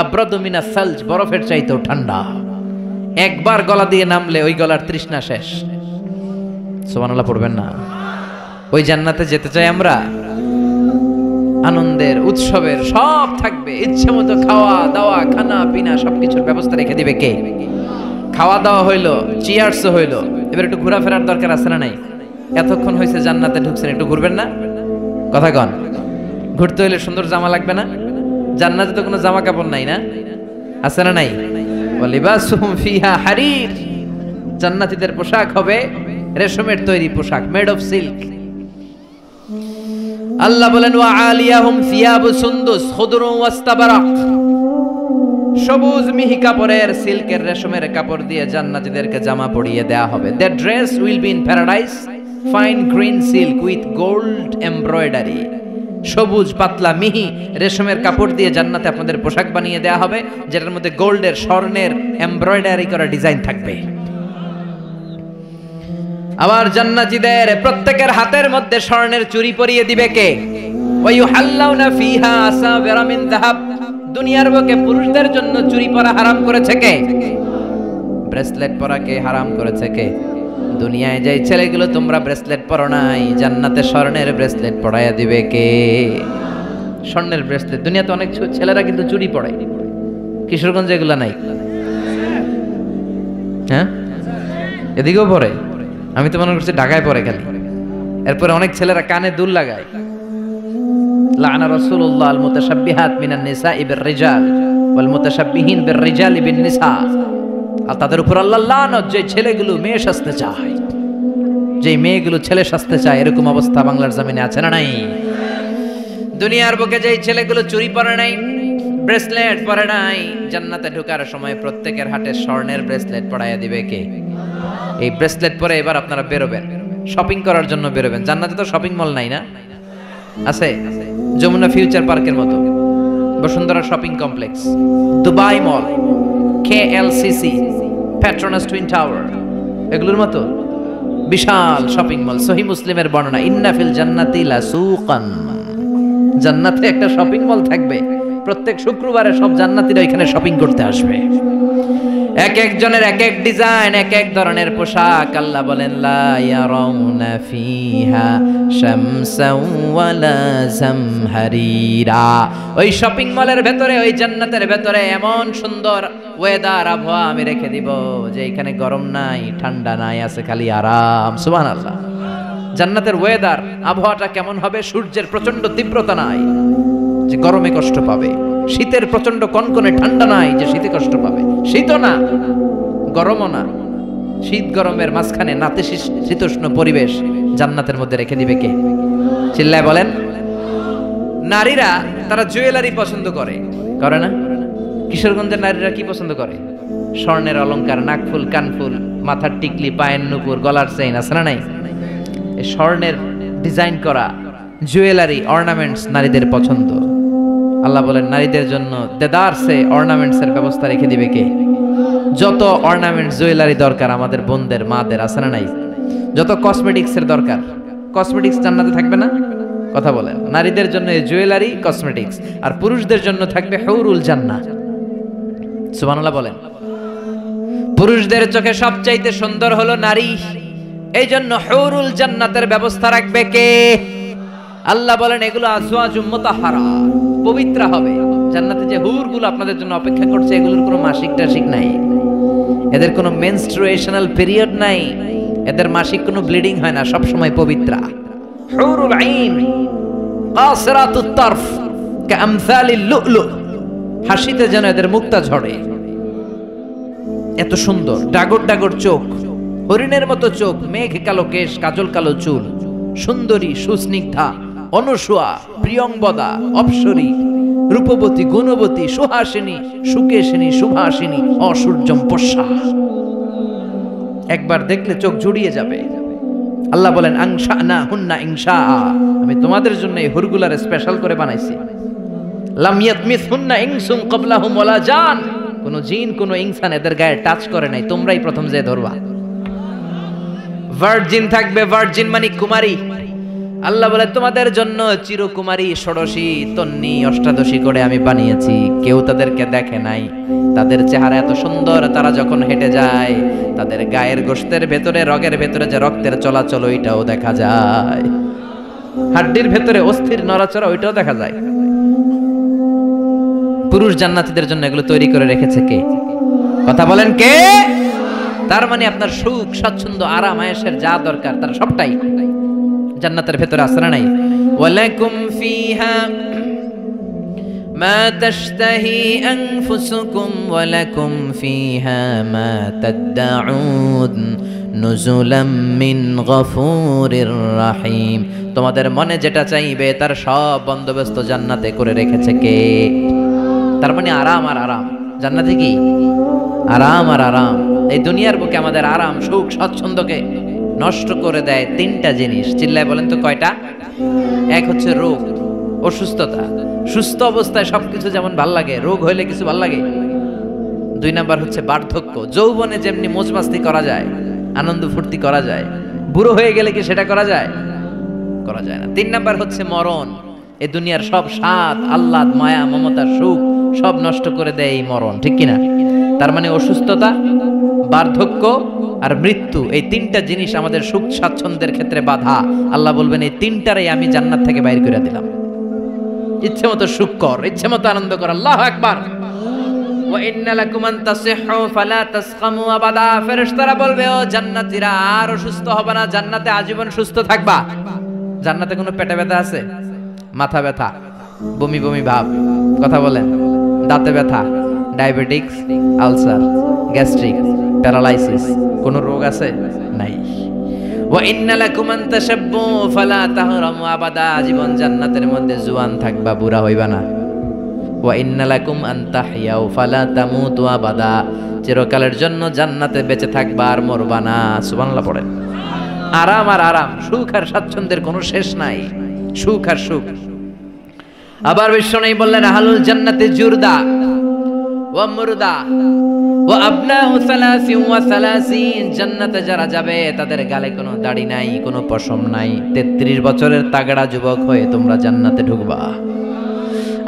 আবরাদু মিনাস সালজ, বরফের চাইতেও ঠান্ডা। একবার গলা দিয়ে নামলে ওই গলার তৃষ্ণা শেষ। সুবহানাল্লাহ পড়বেন না? ওই জান্নাতে যেতে চাই আমরা। আনন্দের, উৎসবের সব থাকবে, ইচ্ছে মতো খাওয়া দাওয়া, খানা পিনা সবকিছুর ব্যবস্থা রেখে দিবে কে? খাওয়া দাওয়া হইলো, চিয়ার্সও হইলো, এবার একটু ঘোরাফেরার দরকার আছে না নাই? এতক্ষণ হয়েছে জান্নাতে ঢুকছেন, একটু ঘুরবেন না? কথা কন। ঘুরতে হইলে সুন্দর জামা লাগবে না? জান্নাতে তো কোনো জামা কাপড় নাই, না আছে না নাই? ওয়ালিবাসুহুম ফিহা হারির, জান্নাতীদের পোশাক হবে রেশমের তৈরি পোশাক, মেড অফ সিল্ক। আল্লাহ বলেন ওয়া আলিয়াহুম সিয়াবু সুন্দুস খুদরুন ওয়াস্তাবারাক, সবুজ মিহি কাপড়ের, সিল্কের, রেশমের কাপড় দিয়ে জান্নাতীদেরকে জামা পরিয়ে দেয়া হবে। That dress will be in paradise, fine green silk with gold embroidery. সবুজ পাতলা মিহি রেশমের কাপড় দিয়ে জান্নাতে আপনাদের পোশাক বানিয়ে দেয়া হবে, যেটার মধ্যে গোল্ডের, স্বর্ণের এমব্রয়ডারি করা ডিজাইন থাকবে। আবার জান্নাতীদের প্রত্যেকের হাতের মধ্যে স্বর্ণের চুড়ি পরিয়ে দিবে কে? ওয়া ইউহাল্লাউনা ফিহা আসাবিরা মিন যাহাব, দুনিয়ার বুকে পুরুষদের জন্য চুড়ি পরা হারাম করেছে কে? ব্রেসলেট পরা কে হারাম করেছে কে? দুনিয়ায় যাই ছেলেগুলো তোমরা ব্রেসলেট পরো নাই, জান্নাতে স্বর্ণের ব্রেসলেট পরাইয়া দিবে কে? স্বর্ণের ব্রেসলেট। দুনিয়াতে অনেক ছেলেরা কিন্তু চুড়ি পরে, কিশোরগঞ্জে এগুলা নাই? হ্যাঁ, এদিকেও পরে। আমি তো মনে করছি ঢাকায় পরে খালি। এরপরে অনেক ছেলেরা কানে দুল লাগায়। লাআনা রাসূলুল্লাহ আল মুতাশাব্বিহাত মিনান নিসাই বির রিজাল ওয়াল মুতাশাব্বিহিন বির রিজালি বিন নিসা। আর তাদের উপর আল্লাহ লানত, যে ছেলেগুলো মেয়ে সাজতে চায়, যে মেয়েগুলো ছেলে সাজতে চায়, এরকম অবস্থা বাংলার জমিনে আছে না নাই? দুনিয়ার বুকে যে ছেলেগুলো চুরি পরে নাই, ব্রেসলেট পরে নাই, জান্নাতে ঢোকার সময় প্রত্যেকের হাতে স্বর্ণের ব্রেসলেট পরাইয়া দিবে কে? এই ব্রেসলেট পরে এবার আপনারা বেরোবেন, শপিং করার জন্য বেরোবেন। জান্নাতে তো শপিং মল নাই, না আছে? যমুনা ফিউচার পার্কের মতো, বসুন্ধরা শপিং কমপ্লেক্স, দুবাই মল, কেএলসিসি, পেট্রোনাস টুইন টাওয়ার, এগুলোর মতো বিশাল শপিং মল। সহিহ মুসলিমের বর্ণনা, ইন্না ফিল জান্নাতি লাসুকান, জান্নাতে একটা শপিং মল থাকবে। প্রত্যেক শুক্রবারে সব জান্নাতীরা এখানে শপিং করতে আসবে। এক একজনের এক এক ডিজাইন, এক এক ধরনের পোশাক। আল্লাহ বলেন লা ইয়ারাউনা ফিহা শামসাও ওয়ালা জামহারিরা। ওই শপিং মলের ভেতরে, ওই জান্নাতের ভেতরে এমন সুন্দর ওয়েদার, আবহাওয়া আমি রেখে দিব যে এখানে গরম নাই, ঠান্ডা নাই, আছে খালি আরাম। সুবহানাল্লাহ। জান্নাতের ওয়েদার, আবহাওয়াটা কেমন হবে? সূর্যের প্রচন্ড তীব্রতা নাই যে গরমে কষ্ট পাবে, শীতের প্রচন্ড কনকনে ঠান্ডা নাই যে শীতে কষ্ট পাবে, শীতও না গরমও না, শীত গরমের মাঝখানে নাতিশীতোষ্ণ পরিবেশ জান্নাতের মধ্যে রেখে দিবে কে? চিল্লায় বলেন। নারীরা তারা জুয়েলারি পছন্দ করে, করে না? কিশোরগঞ্জের নারীরা কি পছন্দ করে? স্বর্ণের অলংকার, নাকফুল, কানফুল, মাথার টিকলি, পায়ের নুপুর, গলার চেইন, আছে না নাই? এই স্বর্ণের ডিজাইন করা জুয়েলারি, অর্নামেন্টস নারীদের পছন্দ। আল্লাহ বলেন নারীদের জন্য দেদারসে অর্নামেন্টস এর ব্যবস্থা রেখে দিবে কে? যত অর্নামেন্টস, জুয়েলারি দরকার আমাদের বোনদের, মাদের, আছে না নাই? যত কসমেটিক্স এর দরকার, কসমেটিক্স জান্নাতে থাকবে না? কথা বলেন। নারীদের জন্য এই জুয়েলারি, কসমেটিক্স, আর পুরুষদের জন্য থাকবে হুরুল জান্নাহ। সুবহানাল্লাহ বলেন। পুরুষদের চোখে সবচাইতে সুন্দর হলো নারী, এই জন্য হুরুল জান্নাতের ব্যবস্থা রাখবে কে? আল্লাহ বলেন এগুলো আজওয়াজুম মুতাহহারা, পবিত্র হবে। জান্নাতে যে হুরগুলো আপনাদের জন্য অপেক্ষা করছে, এগুলোর কোনো মাসিক টাসিক নাই, এদের কোনো মেনস্ট্রুয়েশনাল পিরিয়ড নাই, এদের মাসিক কোনো ব্লিডিং হয় না, সব সময় পবিত্র। হুরুল আইন কাসরাতুত তারফ কামসালিল লুলু, হাসিতে যেন এদের মুক্তা ঝরে, এত সুন্দর। ডাগর ডাগর চোখ, হরিণের মতো চোখ, মেঘ কালো কেশ, কাজল কালো চুল, সুন্দরী, সুস্নিগ্ধা, অনুসুয়া, প্রিয়ংবদা, অপ্সরী, রূপবতী, গুণবতী, সুহাসিনী, সুকেশিনী, সুভাসিনী, অসূর্যম পশ্যা। একবার দেখলে চোখ জুড়িয়ে যাবে। আল্লাহ বলেন আনশানা হুন্না ইনশা, আমি তোমাদের জন্য এই হুরগুলার স্পেশাল করে বানাইছি। লাম ইয়াতমিসহুন্না ইনসুন ক্বাবলাহুম ওয়ালা জান, কোন জিন, কোন ইনসান এদের গায়ে টাচ করে নাই, তোমরাই প্রথম যে ধরবা। ভার্জিন থাকবে, ভার্জিন মানে কুমারী। আল্লাহ বলে তোমাদের জন্য চিরকুমারী, ষোড়শী, তন্নি, অষ্টাদশী করে আমি বানিয়েছি, কেউ তাদেরকে দেখে নাই। তাদের চেহারা এত সুন্দর, তারা যখন হেঁটে যায় তাদের গায়ের গোশতের ভেতরে, রগের ভেতরে যে রক্তের চলাচল ওইটাও দেখা যায়, হাড্ডির ভেতরে অস্থির নড়াচড়া ওইটাও দেখা যায়। পুরুষ জান্নাতীদের জন্য এগুলো তৈরি করে রেখেছে কে? কথা বলেন কে? তার মানে আপনার সুখ, স্বাচ্ছন্দ্য, আরাম, আয়েশের যা দরকার তার সবটাই জান্নাতের ভেতরে আছে না নাই? ওয়ালাকুম ফিহা মা তাশতাহি আনফুসুকুম ওয়ালাকুম ফিহা মা তাদউন নুজুলাম মিন গফুরির রহিম। তোমাদের মনে যেটা চাইবে তার সব বন্দোবস্ত জান্নাতে করে রেখেছে কে? তার মানে আরাম আর আরাম। জান্নাতে কি? আরাম আর আরাম। এই দুনিয়ার বুকে আমাদের আরাম, সুখ, স্বাচ্ছন্দ্যকে নষ্ট করে দেয় তিনটা জিনিস। চিল্লায় বলেন তো কয়টা? এক হচ্ছে রোগ, অসুস্থতা। সুস্থ অবস্থায় সবকিছু যেমন ভাল লাগে, রোগ হইলে কিছু ভাল লাগে। দুই নাম্বার হচ্ছে বার্ধক্য। যৌবনে যেমনি মজমাস্তি করা যায়, আনন্দ ফুর্তি করা যায়, বুড়ো হয়ে গেলে কি সেটা করা যায়? করা যায় না। তিন নাম্বার হচ্ছে মরণ। এই দুনিয়ার সব স্বাদ, আহ্লাদ, মায়া, মমতা, সুখ সব নষ্ট করে দেয় এই মরণ, ঠিক কিনা? তার মানে অসুস্থতা, বার্ধক্য আর মৃত্যু, এই তিনটা জিনিস আমাদের সুখ স্বাচ্ছন্দ্যের ক্ষেত্রে বাধা। আল্লাহ বলবেন এই তিনটারই আমি জান্নাত থেকে বাইর করে দিলাম। ইচ্ছে মতো সুখ কর, ইচ্ছে মতো আনন্দ কর। আল্লাহু আকবার। ওয়া ইন্না লাকুম আন তাসিহু ফালা তাসকামু আবাদা। ফেরেশতারা বলবে ও জান্নাতীরা আর অসুস্থ হবে না, জান্নাতে আজীবন সুস্থ থাকবা। জান্নাতে কোনো পেটে ব্যথা আছে? মাথা ব্যথা, বমি বমি ভাব, কথা বলেন, দাঁতে ব্যথা, ডায়াবেটিক্স, আলসার, গ্যাস্ট্রিক, প্যারালাইসিস, কোন রোগ আছে? নাই। ওয়া ইন্না লাকুম আন তাশাব্বু ফালা তাহরামু আবাদা। জীবন জান্নাতের মধ্যে জওয়ান থাকবা, বুড়া হইবা না। ওয়া ইন্না লাকুম আন তাহইয়াউ ফালা তামুতু আবাদা। চিরকালের জন্য জান্নাতে বেঁচে থাকবা আর মরবা না। সুবহানাল্লাহ পড়েন। আরাম আর আরাম, সুখ আর স্বাচ্ছন্দ্যের কোনো শেষ নাই। সুখ আর সুখ। আবার বিশ্বনবী বললেন আহলুল জান্নাতি জুরদা ওয়া মুরদা ওয়া আবনাউ 33 জান্নাতে যারা যাবে তাদের গালে কোনো দাড়ি নাই, কোনো পশম নাই। 33 বছরের তাগড়া যুবক হয়ে তোমরা জান্নাতে ঢুকবা।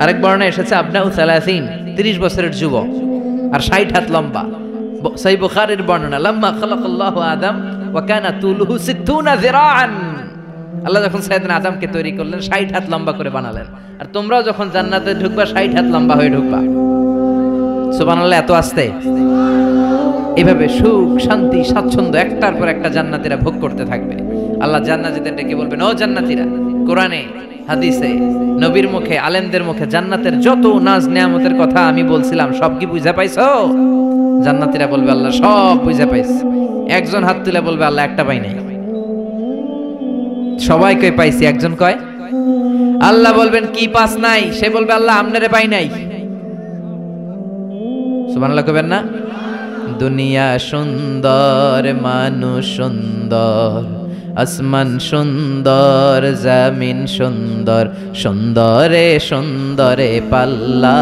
আরেক বর্ণনায় এসেছে আবনাউ 30 বছরের যুবক আর 60 হাত লম্বা। সহিহ বুখারীর বর্ণনা, লাম্মা খালাকাল্লাহু আদম ওয়া কানা তুলুহু 60 যিরাআন। আল্লাহ যখন সাইয়েদনা আদমকে তৈরি করলেন 60 হাত লম্বা করে বানালেন, আর তোমরাও যখন জান্নাতে ঢুকবা 60 হাত লম্বা হয়ে ঢুকবা। সুবহানাল্লাহ। এত আস্তে এভাবে সুখ, শান্তি, স্বাচ্ছন্দ্য একটার পর একটা জান্নাতীরা ভোগ করতে থাকবে। আল্লাহ জান্নাতীদের ডেকে বলবেন ও জান্নাতীরা, কোরআনে, হাদিসে, নবীর মুখে, আলেমদের মুখে জান্নাতের যত নাজ নেয়ামতের কথা আমি বলছিলাম সব কি বুঝা পাইছো? জান্নাতীরা বলবে আল্লাহ সব বুঝা পাইছি। একজন হাত তুলে বলবে আল্লাহ একটা পাই নাই। সবাই কই পাইছি, একজন কয়। আল্লাহ বলবেন কি পাস নাই? সে বলবে আল্লাহ আমনেরে পাই নাই। সুবহানাল্লাহ কইবেন না? দুনিয়া সুন্দর, মানুষ সুন্দর, আসমান সুন্দর, জমিন সুন্দর, সুন্দরে সুন্দরে পাল্লা।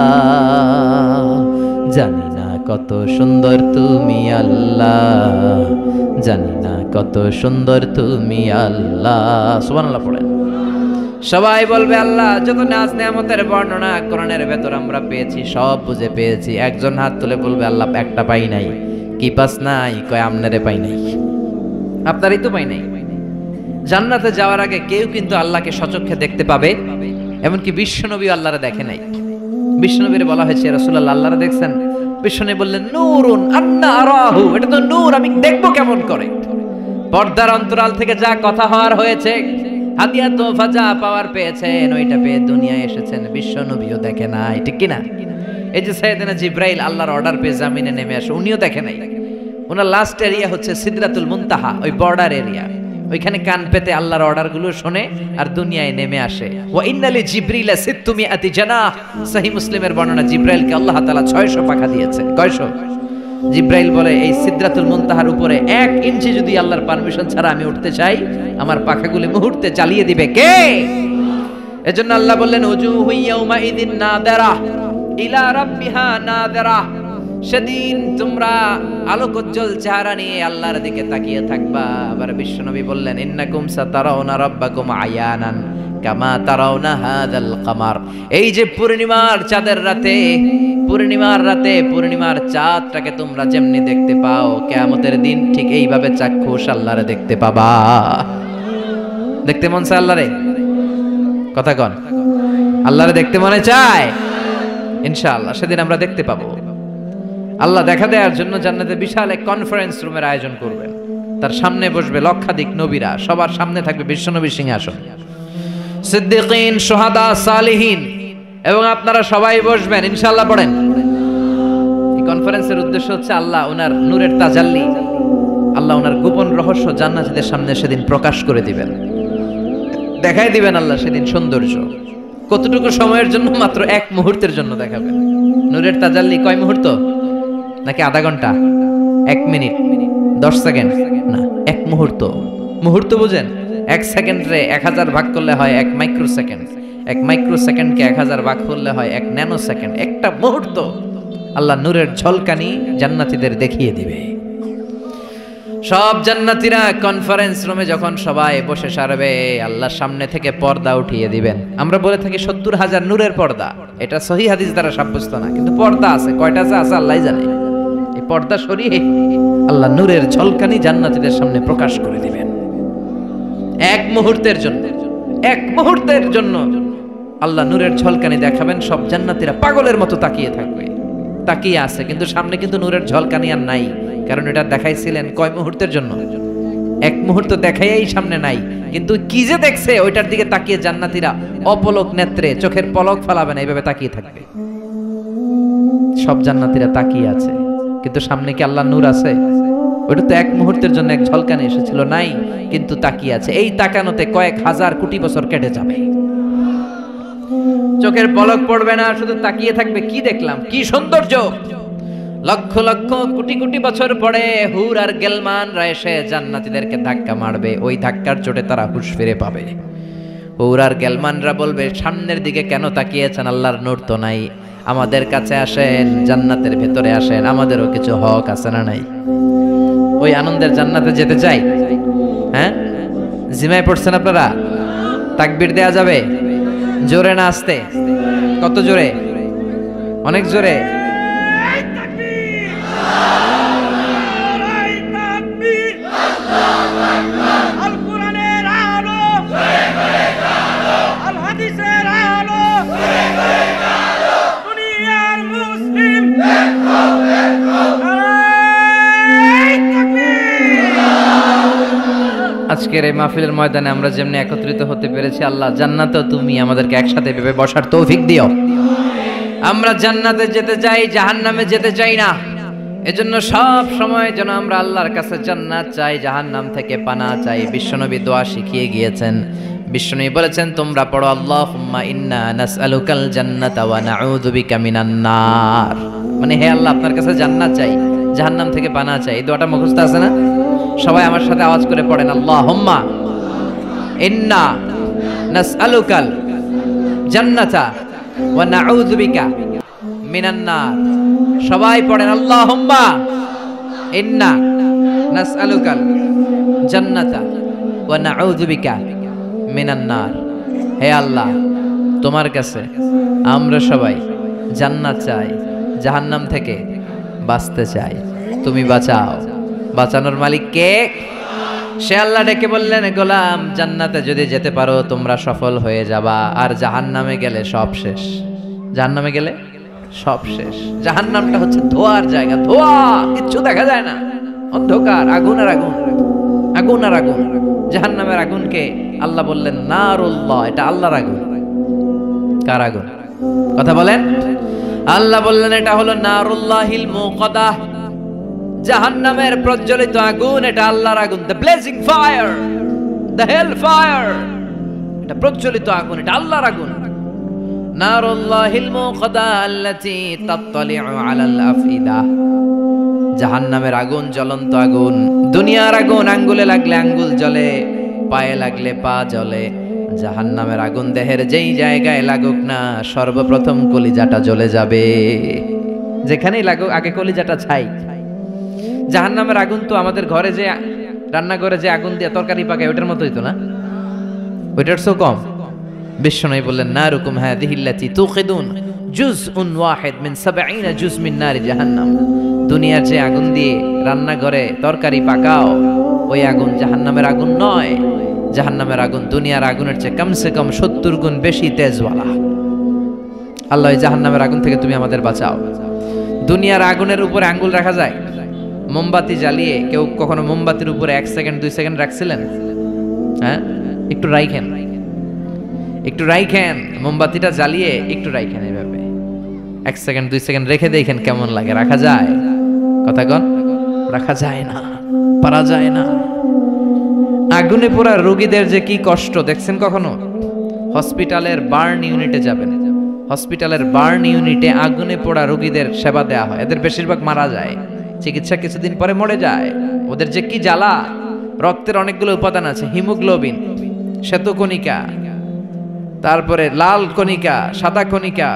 জানি না কত সুন্দর তুমি আল্লাহ, জানি না কত সুন্দর তুমি আল্লাহ। সুবহানাল্লাহ পড়েন। সবাই বলবে আল্লাহ যত নাজ নেয়ামতের বর্ণনা কোরআনের ভেতর আমরা পেয়েছি সব বুঝে পেয়েছি। একজন হাত তুলে বলবে আল্লাহ একটা পাই নাই। কি পাস নাই? কয় আমনেরে পাই নাই। আপনারই তো পাই নাই। জান্নাতে যাওয়ার আগে কেউ কিন্তু আল্লাহকে সচক্ষে দেখতে পাবে, এমনকি বিশ্বনবী আল্লাহরে দেখে নাই। বিশ্বনবীরে বলা হয়েছে রাসূলুল্লাহ আল্লাহরে দেখছেন? বিশ্বনবী বললেন নূরুন আন্না আরাহু, এটা তো নূর, আমি দেখবো কেমন করে? পর্দার অন্তরাল থেকে যা কথা হওয়ার হয়েছে, হাদিয়া তোফা যা পাওয়ার পেয়েছেন, ওইটা পেয়ে দুনিয়ায় এসেছেন, বিশ্বনবীও দেখে নাই, ঠিক কিনা? এই যে সাইয়েদনা জিব্রাইল আল্লাহর অর্ডার পেয়ে জামিনে নেমে আসে, উনিও দেখে নাই। ওনার লাস্ট এরিয়া হচ্ছে সিদরাতুল মুনতাহা, ওই বর্ডার এরিয়া। ওইখানে কান পেতে আল্লাহর অর্ডার গুলো শোনে আর দুনিয়ায় নেমে আসে। ওয়া ইন্নালি জিবরিলা সিত্তুমিআতি জানাহ, সহিহ মুসলিমের বর্ণনা, জিব্রাইলকে আল্লাহ তাআলা 600 পাখা দিয়েছে। কয়শো? জিব্রাইল বলে এই সিদরাতুল মুনতাহার উপরে 1 ইঞ্চি যদি আল্লাহর পারমিশন ছাড়া আমি উঠতে চাই, আমার পাখাগুলি মুহূর্তে চালিয়ে দিবে কে? এজন্য আল্লাহ বললেন উজুহু ইয়াউমা ইযিন নাযিরা ইলা রাব্বিহা নাযিরা। সেদিন তোমরা আলোকোজ্জ্বল চেহারা নিয়ে আল্লাহর দিকে তাকিয়ে থাকবা। আবার বিশ্বনবী বললেন, ইন্নাকুম সাতারাউনা রাব্বাকুম আয়ানান কামা তারাউনা হাযাল কামার। এই যে পূর্ণিমার চাঁদের রাতে, পূর্ণিমার চাঁদটাকে তোমরা যেমনি দেখতে পাও, কিয়ামতের দিন ঠিক এইভাবে চাক্ষুষ আল্লাহরে দেখতে পাবা। দেখতে মন চায় আল্লাহরে? কথা কন, আল্লাহরে দেখতে মনে চায়? ইনশাআল্লাহ সেদিন আমরা দেখতে পাবো। আল্লাহ দেখা দেওয়ার জন্য জান্নাতে বিশাল এক কনফারেন্স রুমের আয়োজন করবেন। তার সামনে বসবে লক্ষাধিক নবীরা, সবার সামনে থাকবে বিশ্বনবীর সিংহাসন, সিদ্দিকিন, শুহাদা, সালিহিন, এবং আপনারা সবাই বসবেন ইনশাআল্লাহ। পড়েন, এই কনফারেন্সের উদ্দেশ্য হচ্ছে আল্লাহ ওনার নূরের তাজাল্লি, আল্লাহ ওনার গোপন রহস্য জান্নাতীদের সামনে সেদিন প্রকাশ করে দিবেন, দেখাই দিবেন আল্লাহ সেদিন সৌন্দর্য। কতটুকু সময়ের জন্য? মাত্র এক মুহূর্তের জন্য দেখাবেন। নূরের তাজাল্লি কয় মুহূর্ত? নাকি আধা ঘন্টা, 1 মিনিট, 10 সেকেন্ড? না, 1 মুহূর্ত। মুহূর্ত বুঝেন? 1 সেকেন্ডে 1000 ভাগ করলে হয় 1 মাইক্রো সেকেন্ড, 1 মাইক্রো সেকেন্ডকে 1000 ভাগ করলে হয় 1 ন্যানো সেকেন্ড। একটা মুহূর্ত আল্লাহ নূরের ঝলকানি জান্নাতীদের দেখিয়ে দিবে। সব জান্নাতীরা কনফারেন্স রুমে যখন সবাই বসে সারবে, আল্লাহর সামনে থেকে পর্দা উঠিয়ে দিবেন। আমরা বলে থাকি 70,000 নূরের পর্দা, এটা সহি হাদিস দ্বারা সাব্যস্ত না, কিন্তু পর্দা আছে। কয়টা আছে আল্লাহ জানে। এই পর্দা সরিয়ে আল্লাহ নূরের ঝলকানি জান্নাতীদের সামনে প্রকাশ করে দিবেন। 1 মুহূর্তের জন্য, 1 মুহূর্তের জন্য আল্লাহ নূরের ঝলকানি দেখাবেন। সব জান্নাতীরা পাগলের মতো তাকিয়ে থাকবে, তাকিয়ে আছে, কিন্তু সামনে কিন্তু নূরের ঝলকানি আর নাই। কারণ এটা দেখাইছিলেন কয় মুহূর্তের জন্য? 1 মুহূর্ত দেখাইয়াই সামনে নাই, কিন্তু কি যে দেখছে ওইটার দিকে তাকিয়ে জান্নাতীরা অপলক নেত্রে, চোখের পলক ফেলাবে না, এইভাবে তাকিয়ে থাকবে। সব জান্নাতীরা তাকিয়ে আছে, কিন্তু সামনে কি আল্লাহ নূর আছে? ওটা তো 1 মুহূর্তের জন্য এক ঝলকানি এসেছিল, নাই, কিন্তু তাকিয়ে আছে। এই তাকানোতে কয়েক হাজার কোটি বছর কেটে যাবে, চোখের পলক পড়বে না, শুধু তাকিয়ে থাকবে। কি দেখলাম, কি সৌন্দর্য! লক্ষ লক্ষ কোটি কোটি বছর পরে হুর আর গেলমানরা এসে জান্নাতীদেরকে ধাক্কা মারবে। ওই ধাক্কার চোটে তারা হুঁশ ফিরে পাবে। হুর আর গেলমানরা বলবে, সামনের দিকে কেন তাকিয়েছেন? আল্লাহর নূর তো নাই, আমাদের কাছে আসেন, জান্নাতের ভেতরে আসেন, আমাদেরও কিছু হক আছে না নাই? ওই আনন্দের জান্নাতে যেতে চাই। হ্যাঁ, জিমায় পড়ছেন আপনারা? তাকবীর দেয়া যাবে? জোরে না আস্তে? কত জোরে? অনেক জোরে। আজকের এই মাহফিলের ময়দানে আমরা যেমনি একত্রিত হতে পেরেছি, আল্লাহ জান্নাতেও তুমি আমাদেরকে একসাথে ভেবে বসার তৌফিক দিও। আমরা জান্নাতে যেতে চাই, জাহান্নামে যেতে চাই না। এজন্য সব সময় যেন আমরা আল্লাহর কাছে জান্নাত চাই, জাহান্নাম থেকে পানা চাই। বিশ্বনবী দোয়া শিখিয়ে গিয়েছেন। বিশ্বনবী বলেছেন, তোমরা পড়ো, আল্লাহুম্মা ইন্না নাসআলুকাল জান্নাতা ওয়া নাউযু বিকা মিনান নার। মানে হে আল্লাহ, আপনার কাছে জান্নাত চাই, জাহান্নাম থেকে পানা চাই। এই দোয়াটা মুখস্থ আছে না? সবাই আমার সাথে আওয়াজ করে পড়েন, আল্লাহুম্মা ইন্না নাসআলুকাল জান্নাতা ওয়া নাউযু বিকা মিনান নার। সবাই পড়েন, আল্লাহুম্মা ইন্না নাসআলুকাল জান্নাতা ওয়া নাউযু বিকা মিনান নার। হে আল্লাহ, তোমার কাছে আমরা সবাই জান্নাত চাই, জাহান্নাম থেকে বাঁচতে চাই, তুমি বাঁচাও। বাঁচানোর মালিক কে? সে আল্লাহ ডেকে বললেন, গোলাম, জান্নাতে যদি যেতে পারো তোমরা সফল হয়ে যাবা, আর জাহান্নামে গেলে সব শেষ। জাহান্নামে গেলে সব শেষ। জাহান্নামটা হচ্ছে ধোঁয়ার জায়গা, ধোঁয়া, কিচ্ছু দেখা যায় না, অন্ধকার, আগুন আর আগুন, আগুন আর আগুন। জাহান্নামের আগুনকে আল্লাহ বললেন নারুল্লাহ, এটা আল্লাহর আগুন। কার আগুন? কথা বলেন। আল্লাহ বললেন এটা হলো নারুল্লাহিল মুকাদ্দাহ, জাহান্নামের প্রজ্বলিত আগুন, এটা আল্লাহর আগুন। The blazing fire, the hell fire, এটা প্রজ্বলিত আগুন, এটা আল্লাহর আগুন। নারুল্লাহিল মুকাদ্দাহ আল্লাতী তাত্তালিউ আলাল আফইদা, জাহান্নামের আগুন জ্বলন্ত আগুন, দুনিয়ার আগুন আঙ্গুলে লাগলে আঙ্গুল জ্বলে, পায়ে লাগলে পা জ্বলে। জাহান্নামের আগুন দেহের যেই জায়গায় লাগুক না, সর্বপ্রথম কলিজাটা জ্বলে যাবে। যেখানেই লাগুক আগে কলিজাটা ছাই। জাহান্নামের আগুন তো আমাদের ঘরে যে রান্নাঘরে যে আগুন দিয়ে তরকারি পাকায় ওটার মতোই তো না, ওইটার সো কম। বিশ্বনবী বললেন নারুকুম হাযিহিল্লাতী তুকিদুন জুজউন ওয়াহিদ মিন ৭০ জুজ মিন নারি জাহান্নাম। দুনিয়ার যে আগুন দিয়ে রান্নাঘরে তরকারি পাকাও ওই আগুন জাহান্নামের আগুন নয়। জাহান্নামের আগুন দুনিয়ার আগুনের চেয়ে কমসে কম ৭০ গুণ বেশি তেজওয়ালা। আল্লাহ এই জাহান্নামের আগুন থেকে তুমি আমাদের বাঁচাও। দুনিয়ার আগুনের উপরে আঙ্গুল রাখা যায়? মোমবাতি জ্বালিয়ে কেউ কখনো মোমবাতির উপরে 1 সেকেন্ড 2 সেকেন্ড রাখছিলেন? হ্যাঁ, একটু রাইখেন, একটু রাইখেন, মোমবাতিটা জ্বালিয়ে একটু রাইখেন, এইভাবে 1 সেকেন্ড 2 সেকেন্ড রেখে দেখেন কেমন লাগে। রাখা যায়? কথা কন, রাখা যায় না, পারা যায় না। আগুনে পোড়া রোগীদের যে কি কষ্ট দেখছেন কখনো? হসপিটালের বার্ন ইউনিটে যাবেন, হসপিটালের বার্ন ইউনিটে আগুনে পোড়া রোগীদের সেবা দেওয়া হয়। এদের বেশিরভাগ মারা যায়, চিকিৎসা কিছুদিন পরে মরে যায়। ওদের যে কি জ্বালা। রক্তের অনেকগুলো উপাদান আছে, হিমোগ্লোবিন, শ্বেতকণিকা, তারপরে লাল কণিকা, সাদা কণিকা,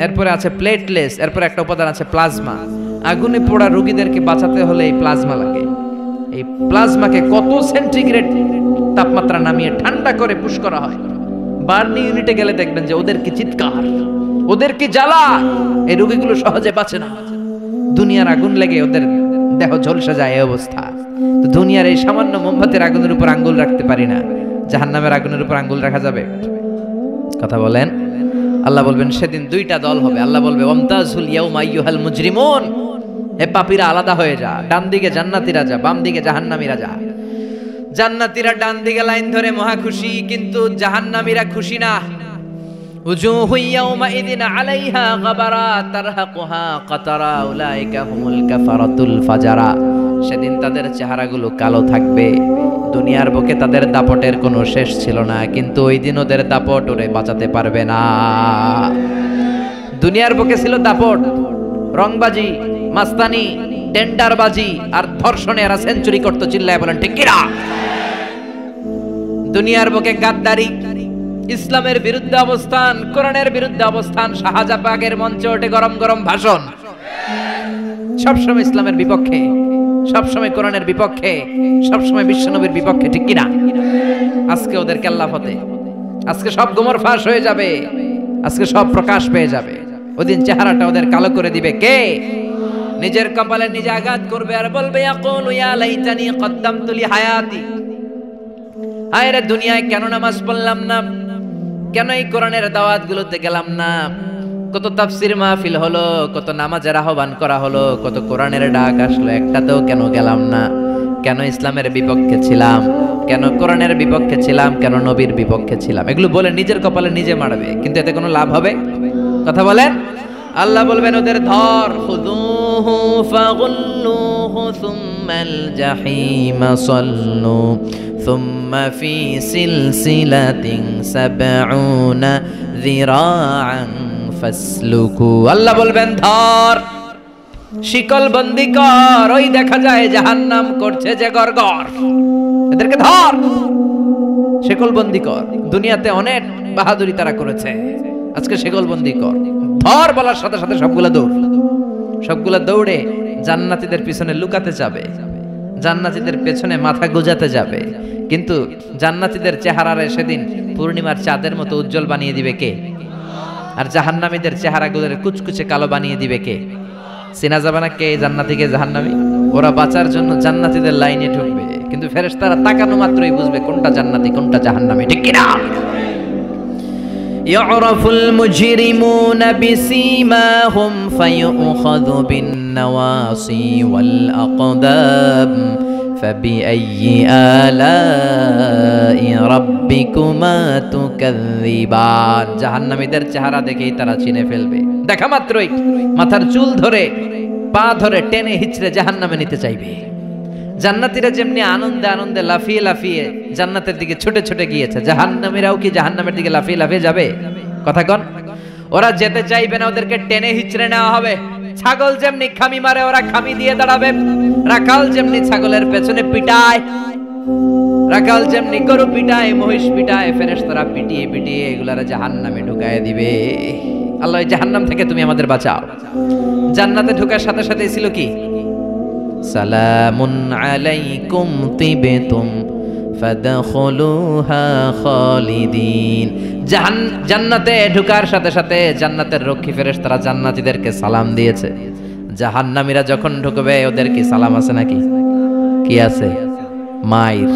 এরপরে আছে প্লেটলেস, এরপরে একটা উপাদান আছে প্লাজমা। আগুনে পোড়া রোগীদেরকে বাঁচাতে হলে এই প্লাজমা লাগে। এই প্লাজমাকে কত সেন্টিগ্রেড তাপমাত্রা নামিয়ে ঠান্ডা করে পুশ করা হয়। বার্ন ইউনিটে গেলে দেখবেন যে ওদের কি চিৎকার, ওদের কি জ্বালা। এই রোগীগুলো সহজে বাঁচে না। দুনিয়ার আগুন লেগে ওদের দেহ ঝলসে যায় এই অবস্থা। তো দুনিয়ার এই সামান্য মোমবাতির আগুনের উপর আঙ্গুল রাখতে পারি না, জাহান্নামের আগুনের উপর আঙ্গুল রাখা যাবে? কথা বলেন। আল্লাহ বলবেন সেদিন দুইটা দল হবে। আল্লাহ বলবে ওয়ামতাজুল ইয়াউমা আইয়ুহাল মুজরিমুন, হে পাপীরা আলাদা হয়ে যা। ডান দিকে জান্নাতীরা যা, বাম দিকে জাহান্নামীরা যা। জান্নাতীরা ডান দিকে লাইন ধরে মহা খুশি, কিন্তু জাহান্নামীরা খুশি না। উজুহু ইয়াউমাইযিন আলাইহা গাবারা তারহাকুহা কাতারা উলাইকা হুমুল কাফারাতুল ফাজারা। সেদিন তাদের চেহারাগুলো কালো থাকবে। দুনিয়ার বুকে তাদের দাপটের কোনো শেষ ছিল না, কিন্তু ওই দিন ওদের দাপট ওরে বাঁচাতে পারবে না। দুনিয়ার বুকে ছিল দাপট, রংবাজি, মাস্তানি, টেন্ডারবাজি আর ধর্ষণে এরা সেঞ্চুরি করতে। চিল্লায় বলেন ঠিক কিনা? দুনিয়ার বুকে গাদ্দারি, ইসলামের বিরুদ্ধে অবস্থান, কোরআনের বিরুদ্ধে অবস্থান, শাহজাপাকের মঞ্চে ওঠে গরম গরম ভাষণ, সবসময় ইসলামের বিপক্ষে, সবসময় কোরআনের বিপক্ষে, সবসময় বিশ্বনবীর বিপক্ষে। ঠিক কিনা? আজকে ওদের কেল্লা ফতে, আজকে সব গোমর ফাঁস হয়ে যাবে, আজকে সব প্রকাশ পেয়ে যাবে। ওদিন চেহারাটা ওদের কালো করে দিবে কে? নিজের কপালে নিজে আঘাত করবে আর বলবে ইয়াকুলু ইয়া লাইতানি কদ্দামতু লি হায়াতি। হায় রে দুনিয়ায় কেন নামাজ পড়লাম না, কেন এই কোরআনের দাওয়াতগুলোতে গেলাম না। কত তাফসীর মাহফিল হলো, কত নামাজের আহ্বান করা হলো, কত কোরআনের ডাক আসলো, একটাতেও কেন গেলাম না? কেন ইসলামের বিপক্ষে ছিলাম, কেন কোরআনের বিপক্ষে ছিলাম, কেন নবীর বিপক্ষে ছিলাম? এগুলো বলে নিজের কপালে নিজে মারবে, কিন্তু এতে কোনো লাভ হবে? কথা বলেন। আল্লাহ বলবেন ওদের ধর, খুযুহু ফাগুল্লুহু সুম্মাল জাহিমা সাল্লু সুম্মা ফি সিলসিলাতিন ৭০ যিরাআন ফাসলুকু। আল্লাহ বলবেন ধর, শিকল বন্দি কর। ওই দেখা যায় জাহান্নাম করছে যে গড়গড়, এদেরকে ধর, শিকল বন্দি কর। দুনিয়াতে অনেক বাহাদুরি তারা করেছে, আজকে শিকল বন্দি কর। ধর বলার সাথে সাথে সবগুলা দৌড়, সবগুলা দৌড়ে জান্নাতীদের পিছনে লুকাতে যাবে, জান্নাতীদের পেছনে মাথা গোজাতে যাবে। কিন্তু জান্নাতীদের চেহারারে সেদিন পূর্ণিমার চাঁদের মতো উজ্জ্বল বানিয়ে দিবে কে? আর জাহান্নামীদের চেহারাগুলোর কুচকুচে কালো বানিয়ে দিবে কে? চেনা যাবে না কে জান্নাতি কে জাহান্নামী। ওরা বাঁচার জন্য জান্নাতীদের লাইনে ঢুকবে, কিন্তু ফেরেশতারা তাকানো মাত্রই বুঝবে কোনটা জান্নাতি কোনটা জাহান্নামী। ঠিক কিনা? ইয়ারাফুল মুজরিমুনা বিসীমাহুম ফায়ুখাযু বিন-নাওয়াসি ওয়াল আকদাব ফাবিআইয়ি আলাই রাব্বিকুমা তুকাযযিবান। জাহান্নামীদের চেহারা দেখেই তারা চিনে ফেলবে, দেখা মাত্রই মাথার চুল ধরে পা ধরে টেনে হিচড়ে জাহান্নামে নিতে চাইবে। জান্নাতীরা যেমনি আনন্দে আনন্দে লাফিয়ে লাফিয়ে জান্নাতের দিকে ছুটে ছুটে গিয়েছে, জাহান্নামীরাও কি জাহান্নামের দিকে লাফিয়ে লাফিয়ে যাবে? কথা কন। ওরা যেতে চাইবে না, ওদেরকে টেনে হিচড়ে নেওয়া হবে। ছাগল যেমনি খামি মারে ওরা খামি দিয়ে দাঁড়াবে, রাখাল যেমনি ছাগলের পেছনে পিটায়, রাখাল যেমনি গরু পিটায়, মহিষ পিটায়, ফেরেশতারা পিটিয়ে পিটিয়ে এগুলারে জাহান্নামে ঢুকায় দিবে। আল্লাহ জাহান্নাম থেকে তুমি আমাদের বাঁচাও। জান্নাতে ঢোকার সাথে সাথে ছিল কি, সালামুন আলাইকুম তিবতুম ফাদখুলুহা খালিদিন। জান্নাতে ঢোকার সাথে সাথে জান্নাতের রক্ষী ফেরেশতারা জান্নাতীদেরকে সালাম দিয়েছে। জাহান্নামীরা যখন ঢুকবে ওদের কি সালাম আছে নাকি? কি আছে? মাইর,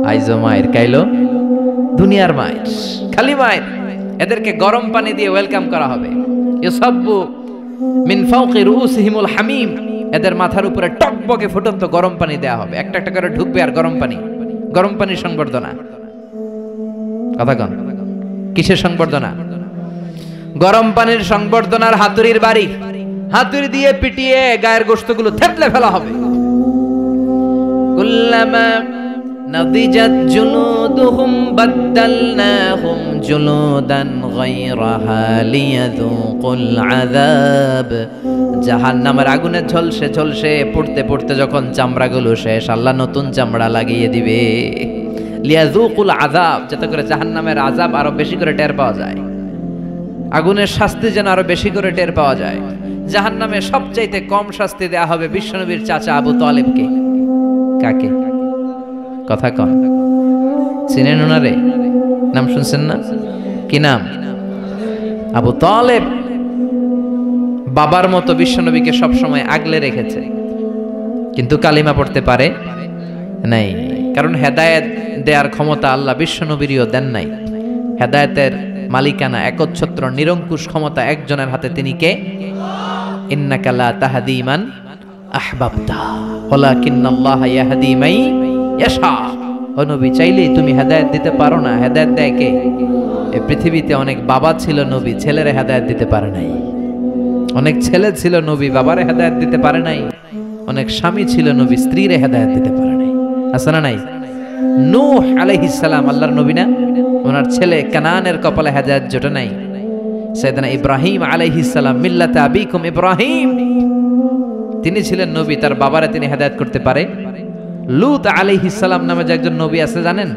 আইজো মাইর, কাইলো দুনিয়ার মাইর, খালি মাইর। এদেরকে গরম পানি দিয়ে ওয়েলকাম করা হবে। ইউসাব্বু মিন ফাওকি রুউসিহিমুল হামিম, এদের মাথার উপরে টকবকে ফুটন্ত গরম পানি দেয়া হবে। একটা একটা করে ঢুকবে আর গরম পানির সংবর্ধনা। কথা কন, কিসের সংবর্ধনা? গরম পানির সংবর্ধনার হাতুড়ির বাড়ি, হাতুড়ি দিয়ে পিটিয়ে গায়ের গোশতগুলো থেতলে ফেলা হবে। কুল্লামা নাদিজাত জুলুদুহুম বাদদালনাহুম জুলুদান গায়রাহা লিয়াযুকুল আযাব। জাহান্নামের আগুনে ঝলসে ঝলসে পড়তে পড়তে যখন চামড়াগুলো শেষ, আল্লাহ নতুন চামড়া লাগিয়ে দিবে। লিয়াযুকুল আযাব, যাতে করে জাহান্নামের আযাব আরো বেশি করে টের পাওয়া যায়, আগুনের শাস্তি যেন আরো বেশি করে টের পাওয়া যায়। জাহান্নামে সবচাইতে কম শাস্তি দেয়া হবে বিশ্বনবীর চাচা আবু তালেবকে। কাকে? কথা কন, চিনেন ওনারে? নাম শুনছেন না? কি নাম? আবু তালেব। বাবার মতো বিশ্বনবীকে সবসময় আগলে রেখেছে, কিন্তু কালিমা পড়তে পারে নাই, কারণ হেদায়েত দেওয়ার ক্ষমতা আল্লাহ বিশ্বনবীরও দেন নাই। হেদায়েতের মালিকানা, একচ্ছত্র নিরঙ্কুশ ক্ষমতা একজনের হাতে। তিনি কে? ইন্নাকা লা তাহদি মান আহবাবতা ওয়ালাকিন্নাল্লাহা ইয়াহদি মান ইয়াশা। ও নবী, চাইলেই তুমি হেদায়েত দিতে পারো না। হেদায়েত দেয় কে? এই পৃথিবীতে অনেক বাবা ছিল নবী, ছেলেরে হেদায়েত দিতে পারে নাই। অনেক ছেলে ছিল নবী, বাবারে হেদায়েত দিতে পারে নাই। অনেক স্বামী ছিল নবী, স্ত্রীরে হেদায়েত দিতে পারে নাই। আছে না নাই? নূহ আলাইহিস সালাম আল্লাহর নবী না? ওনার ছেলে কানানের কপালে হেদায়েত জোটে নাই। সাইয়েদনা ইব্রাহিম আলাইহিস সালাম, মিল্লাতে আবিকুম ইব্রাহিম, তিনি ছিলেন নবী, তার বাবারে তিনি হেদায়েত করতে পারে? লূত আলাইহিস সালাম নামে যে একজন নবী আছে জানেন?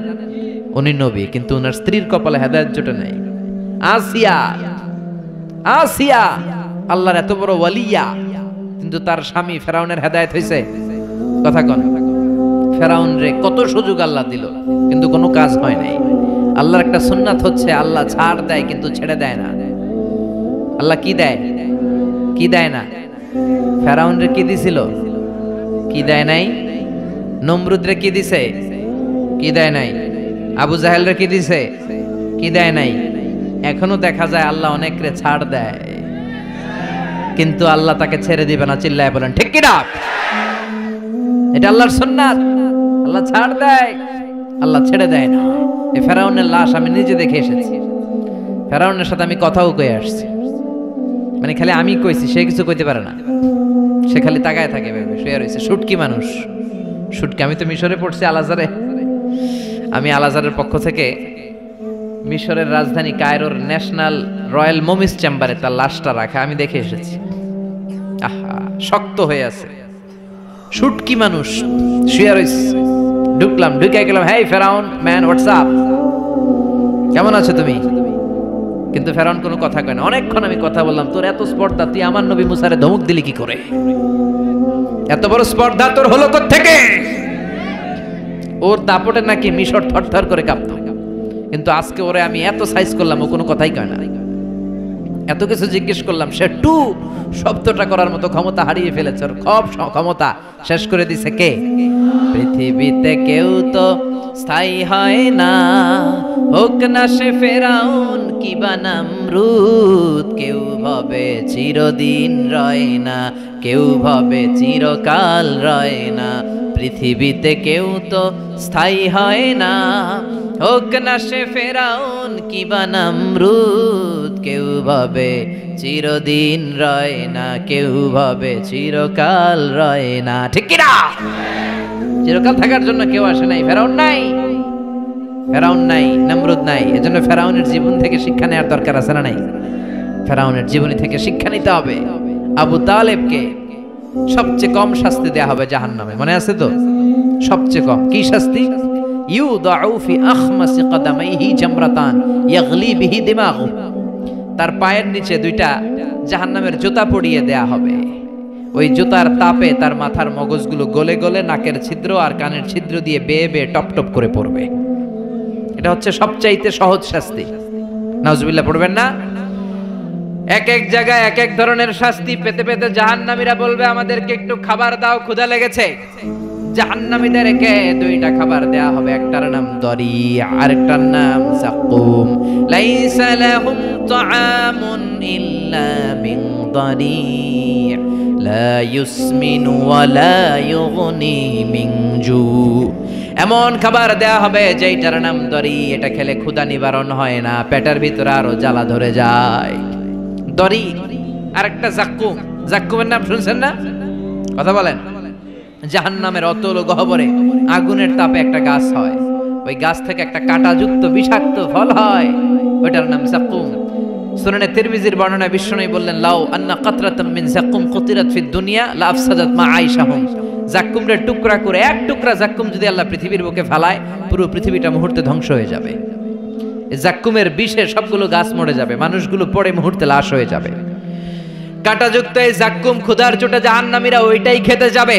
উনি নবী, কিন্তু ওনার স্ত্রীর কপালে হেদায়েত জোটে নাই। আসিয়া আল্লাহর এত বড় ওয়ালিয়া, কিন্তু তার স্বামী ফেরাউনের হেদায়েত হইছে? কথা কন। ফেরাউন রে কত সুযোগ আল্লাহ দিল, কিন্তু কোনো কাজ হয় নাই। আল্লাহর একটা সুন্নাত হচ্ছে আল্লাহ ছাড় দেয় কিন্তু ছেড়ে দেয় না। আল্লাহ কি দেয়, কি দেয় না? ফেরাউন রে কি দিছিল? কি দেয় নাই? নমরুদ রে কি দিছে? কি দেয় নাই? আবু জাহেল রে কি দিছে? কি দেয় নাই? এখনো দেখা যায় আল্লাহ অনেক রে ছাড় দেয়, কিন্তু আল্লাহ তাকে ছেড়ে দিবে না। চিল্লায় বলেন ঠিক কি না? এটা আল্লাহর সুন্নাত। আল্লাহ ছাড় দেয়, আল্লাহ ছেড়ে দেয় না। এই ফেরাউনের লাশ আমি নিজে দেখে এসেছি। ফেরাউনের সাথে আমি কথাও কয়ে আসছি, মানে খালি আমি কইছি, সে কিছু কইতে পারে না। সে খালি তাকায় থাকে, ভেবে শুয়ে রয়েছে। শুটকি মানুষ, শুটকি। আমি তো মিশরে পড়ছি, আল-আজহারে। আমি আল-আজহারের পক্ষ থেকে মিশরের রাজধানী কায়রোর ন্যাশনাল রয়্যাল মমিস চেম্বারে তার লাশটা রাখা আমি দেখে এসেছি। আহা, শক্ত হয়ে আছে, শুটকি মানুষ শুয়ে রয়েছে। ঢুকলাম, ঢুকে গেলাম, হেই ফেরাউন ম্যান, হোয়াটসঅ্যাপ, কেমন আছো তুমি? কিন্তু ফেরাউন কোনো কথা কয় না। অনেকক্ষণ আমি কথা বললাম, তোর এত স্পর্ধা, তুই আমার নবী মুসারে ধমক দিলি কি করে? এত বড় স্পর্ধা তোর হলো কোত্থেকে? ওর দাপটে নাকি মিশর থরথর করে কাঁপতো, কিন্তু আজকে ওরে আমি এত সাইজ করলাম, ও কোনো কথাই কয় না। এত কিছু জিজ্ঞেস করলাম, সে টু শব্দটা করার মতো ক্ষমতা হারিয়ে ফেলেছে। ওর সব ক্ষমতা শেষ করে দিছে কে? পৃথিবীতে কেউ তো স্থায়ী হয় না, হোক না সে ফেরাউন কিবা নমরুদ। কেউ ভাবে চিরদিন রয় না, কেউ ভাবে চিরকাল রয় না। পৃথিবীতে কেউ তো স্থায়ী হয় না, হোক না সে ফেরাউন কিবা নমরুদ। কেউ ভাবে চিরদিন রয় না, কেউ ভাবে চিরকাল রয় না। ঠিক কি না? চিরকাল থাকার জন্য কেউ আসে নাই। ফেরাউন নাই, ফেরাউন নাই, নমরুদ নাই। এজন্য ফেরাউনের জীবন থেকে শিক্ষা নেওয়ার দরকার আছে না নাই? ফেরাউনের জীবনী থেকে শিক্ষা নিতে হবে। আবু তালেবকে সবচেয়ে কম শাস্তি দেয়া হবে জাহান্নামে, মনে আছে তো? সবচেয়ে কম কি শাস্তি? ইউদাউ ফি আখমাসি কদামাইহি জামরাতান ইয়াগলি বিহি দিমাগু। তার পায়ের নিচে দুইটা জাহান্নামের জুতা পরিয়ে দেয়া হবে। ওই জুতার তাপে তার মাথার মগজগুলো গলে গলে নাকের ছিদ্র আর কানের ছিদ্র দিয়ে বেয়ে বেয়ে টপ টপ করে পড়বে। এটা হচ্ছে সবচাইতে সহজ শাস্তি। নাউজুবিল্লাহ পড়বেন না? এক এক জায়গায় এক এক ধরনের শাস্তি পেতে পেতে জাহান্নামীরা বলবে, আমাদেরকে একটু খাবার দাও, ক্ষুধা লেগেছে। জাহান্নামীদেরকে দুইটা খাবার দেয়া হবে, একটার নাম দরি, আরেকটার নাম যাকুম। লাইসা লাহুম তাআমুন ইল্লা মিন দরি লা ইউসমিনু ওয়া লা ইউগনি মিন জু। এমন খাবার দেয়া হবে যেটার নাম দরি, এটা খেলে ক্ষুধা নিবারণ হয় না, পেটের ভিতরে আরো জ্বালা ধরে যায়। দরি। আরেকটা যাকুম। যাকুমের নাম শুনছেন না? কথা বলেন। জাহান্নামের অতল গহ্বরে আগুনের তাপে একটা গাছ হয়, ওই গাছ থেকে একটা কাঁটাযুক্ত বিষাক্ত ফল হয়, ওইটার নাম যাকুম। সুনানে তিরমিজির বর্ণনায় বিশ্বনবী বললেন, লাউ আন্না কাতরাতাম মিন যাকুম কুতিরাত ফিদ দুনিয়া লা আফসাদাত মা আইশাহুম। যাকুমের টুকরা করে, এক টুকরা যাকুম যদি আল্লাহ পৃথিবীর বুকে ফেলায়, পুরো পৃথিবীটা মুহূর্তে ধ্বংস হয়ে যাবে। যাকুমের বিষে সবগুলো গাছ মরে যাবে, মানুষগুলো পড়ে মুহূর্তে লাশ হয়ে যাবে। কাঁটাযুক্ত এই যাকুম ক্ষুধার চোটে জাহান্নামীরা ওইটাই খেতে যাবে।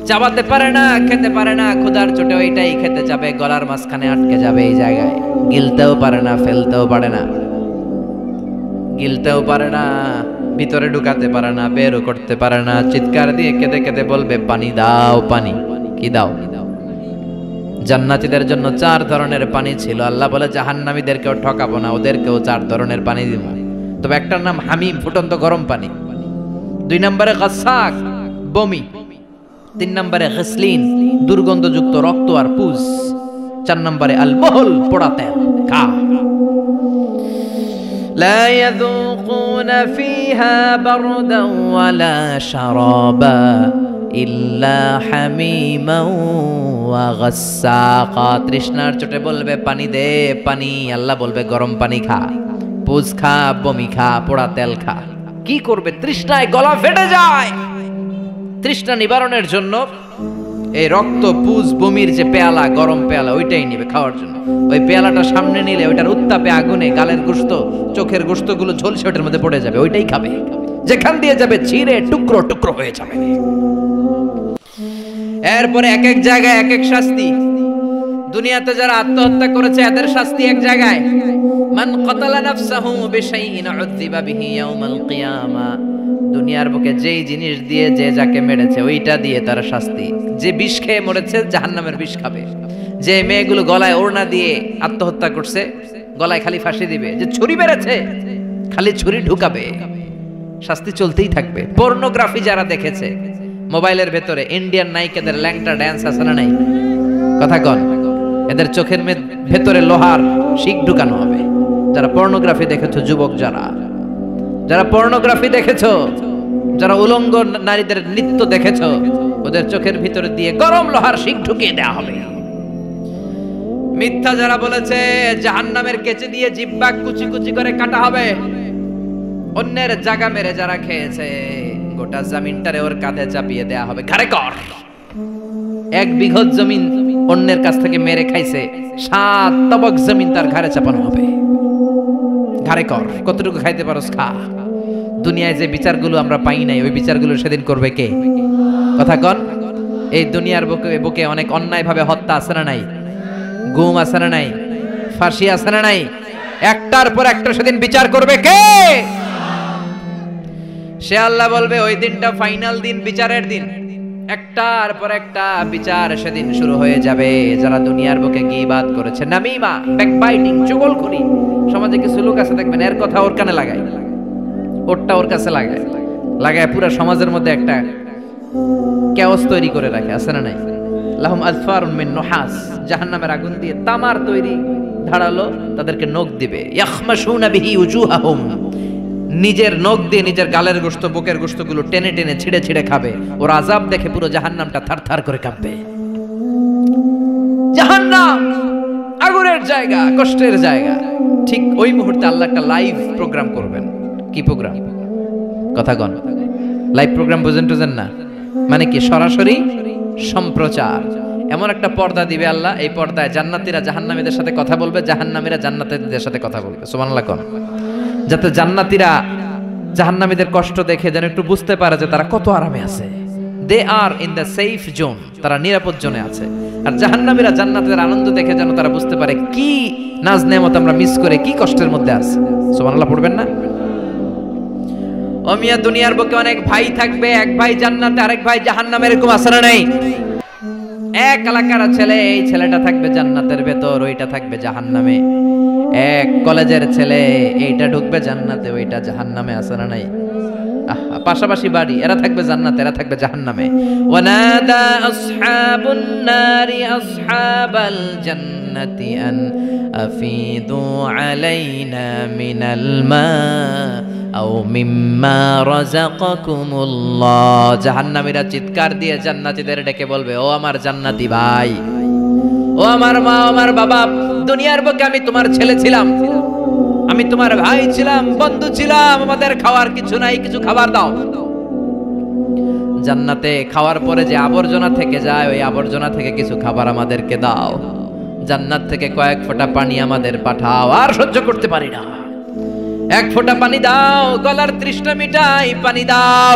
চাবাতে পারে না, খেতে পারে না, ক্ষুধার চোটে ওইটাই খেতে যাবে, গলার মাঝখানে আটকে যাবে এই জায়গায়। গিলতেও পারে না, ফেলতেও পারে না, গিলতেও পারে না, ভিতরে ঢুকাতে পারে না, বেরও করতে পারে না। চিৎকার দিয়ে কেঁদে কেঁদে বলবে, পানি দাও, পানি। কি দাও? জান্নাতীদের জন্য 4 ধরনের পানি ছিল। আল্লাহ বলে, জাহান্নামীদেরকেও ঠকাবো না, ওদেরকেও 4 ধরনের পানি দিব। তবে একটার নাম হামিম, ফুটন্ত গরম পানি। 2 নম্বরে গাসাক, বমি। 3 নম্বরে গসলিন, দুর্গন্ধযুক্ত রক্ত আর পুজ। 4 নম্বরে আল মুহল, পোড়া তেল। খা। লা ইয়াযুকুনা ফিহা বারদান ওয়ালা শারাবা ইল্লা হামিমান ওয়া গাসসাকা। তৃষ্ণার চোটে বলবে, পানি দে, পানি। আল্লাহ বলবে, গরম পানি খা, পুজ খা, বমি খা, পোড়া তেল খা। কি করবে? তৃষ্ণায় গলা ফেটে যায়। তৃষ্ণা নিবারণের জন্য এই রক্ত, পুজ, বমির যে পেয়ালা, গরম পেয়ালা, ওইটাই নিবে খাওয়ার জন্য। ওই পেয়ালাটা সামনে নিলে ওইটার উত্তাপে আগুনে গালের গোশত, চোখের গোশতগুলো ঝলসে ওটার মধ্যে পড়ে যাবে, ওইটাই খাবে। যেখান দিয়ে যাবে ছিঁড়ে টুকরো টুকরো হয়ে যাবে। এরপরে এক এক জায়গায় এক এক শাস্তি। দুনিয়াতে যারা আত্মহত্যা করেছে এদের শাস্তি এক জায়গায়। মান কাতালা নাফসাহু বিশাইইন উযযিবা বিহি ইয়াউমাল কিয়ামা। দুনিয়ার বুকে যেই জিনিস দিয়ে যে যাকে মেরেছে ওইটা দিয়ে তার শাস্তি। যে বিষ খেয়ে মরেছে জাহান্নামের বিষ খাবে। যে মেয়েগুলো গলায় ওড়না দিয়ে আত্মহত্যা করছে, গলায় খালি ফাঁসি দিবে। যে ছুরি মেরেছে খালি ছুরি ঢুকাবে। শাস্তি চলতেই থাকবে। পর্নোগ্রাফি যারা দেখেছে মোবাইলের ভেতরে, ইন্ডিয়ান নায়িকাদের ল্যাংটা ড্যান্স আছে না নাই? কথা কন। এদের চোখের ভেতরে লোহার শিক ঢুকানো হবে। যারা পর্নোগ্রাফি দেখেছো, যুবক যারা পর্নোগ্রাফি দেখেছো, যারা উলঙ্গ নারীদের নৃত্য দেখেছো, ওদের চোখের ভিতরে দিয়ে গরম লোহার শিক ঢুকিয়ে দেওয়া হবে। মিথ্যা যারা বলেছে, জাহান্নামের কেচি দিয়ে জিহ্বা কুচি কুচি করে কাটা হবে। অন্যের জায়গা মেরে যারা খেয়েছে, গোটা জমিনটারে ওর কাঁধে চাপিয়ে দেয়া হবে। ঘাড়ে কর। 1 বিঘত জমিন অন্যের কাছ থেকে মেরে খাইছে, 7 তবক জমিন তার ঘাড়ে চাপানো হবে। ঘাড়ে কর। কতটুকু খাইতে পারোস খা। দুনিয়ায় যে বিচারগুলো আমরা পাই নাই, ওই বিচারগুলো সেদিন করবে কে? কথা কন। এই দুনিয়ার বুকে অনেক অন্যায় ভাবে হত্যা আছে না নাই? গুম আছে না নাই? ফাঁসি আছে না নাই? একটার পর একটা সেদিন বিচার করবে কে? সে আল্লাহ বলবে, ওই দিনটা ফাইনাল দিন, বিচারের দিন। একটার পর একটা বিচার সেদিন শুরু হয়ে যাবে। যারা দুনিয়ার বুকে গীবাত করেছে, নামিমা, ব্যাকবাইটিং, চুগলখড়ি। সমাজে কিছু লোক আছে দেখবেন, এর কথা ওর কানে লাগায়, ওরটা ওর কাছে লাগায় পুরো সমাজের মধ্যে একটা কেওস তৈরি করে রাখে, আছে না নাই? লাহুম আযফারুন মিন নুহাস। জাহান্নামের আগুন দিয়ে তামার তৈরি ধারালো তাদেরকে নখ দিবে। ইয়াখমাশুনা বিহি উজুহাহুম। নিজের নখ দিয়ে নিজের গালের গোশত, বুকের গোশতগুলো টেনে টেনে ছিঁড়ে ছিঁড়ে খাবে। ওর আযাব দেখে পুরো জাহান্নামটা থারথার করে কাঁপবে। জাহান্নাম আগুনের জায়গা, কষ্টের জায়গা। ঠিক ওই মুহূর্তে আল্লাহ একটা লাইভ প্রোগ্রাম করবেন। কি প্রোগ্রাম? কথা কন। লাইভ প্রোগ্রাম বুঝেন না? মানে কি? সরাসরি সম্প্রচার। এমন একটা পর্দা দিবে আল্লাহ, এই পর্দায় জান্নাতীরা জাহান্নামীদের সাথে কথা বলবে, জাহান্নামীরা জান্নাতীদের সাথে কথা বলবে। সুবহানাল্লাহ কোন, যাতে জান্নাতীরা জাহান্নামীদের কষ্ট দেখে যেন একটু বুঝতে পারে যে তারা কত আরামে আছে। দে আর ইন দ্য সেফ জোন, তারা নিরাপদ জোনে আছে। আর জাহান্নামীরা জান্নাতের আনন্দ দেখে যেন তারা বুঝতে পারে কি নাজ নেয়ামত আমরা মিস করে কি কষ্টের মধ্যে আছি। সুবহানাল্লাহ পড়বেন না? ও মিয়া, দুনিয়ার বুকে অনেক ভাই থাকবে, এক ভাই জান্নাতে আরেক ভাই জাহান্নামে, এরকম আছে না নাই? এক এলাকার ছেলে, এই ছেলেটা থাকবে জান্নাতের ভেতর, ওইটা থাকবে জাহান্নামে। এক কলেজের ছেলে, এইটা ঢুকবে জান্নাতে, ওইটা জাহান্নামে, আছে না নাই? পাশাপাশি বাড়ি, এরা থাকবে জান্নাতে, এরা থাকবে জাহান্নামে। ওয়ানাদা আসহাবুন নারি আসহাবাল জান্নাতি আন আফিদু আলাইনা মিনাল মা আও মিম্মা রাযাকাকুমুল্লাহ। জাহান্নামীরা চিৎকার দিয়ে জান্নাতীদের ডেকে বলবে, ও আমার জান্নাতি ভাই, ও আমার মা, আমার বাবা, দুনিয়ার বুকে আমি তোমার ছেলে ছিলাম, আমি তোমার ভাই ছিলাম, বন্ধু ছিলাম, আমাদের খাওয়ার কিছু নাই, কিছু খাবার দাও। জান্নাতে খাওয়ার পরে যে আবর্জনা থেকে যায়, ওই আবর্জনা থেকে কিছু খাবার আমাদেরকে দাও। জান্নাত থেকে কয়েক ফোঁটা পানি আমাদের পাঠাও, আর সহ্য করতে পারি না, এক ফোঁটা পানি দাও, গলার তৃষ্ণা মিটাই, পানি দাও।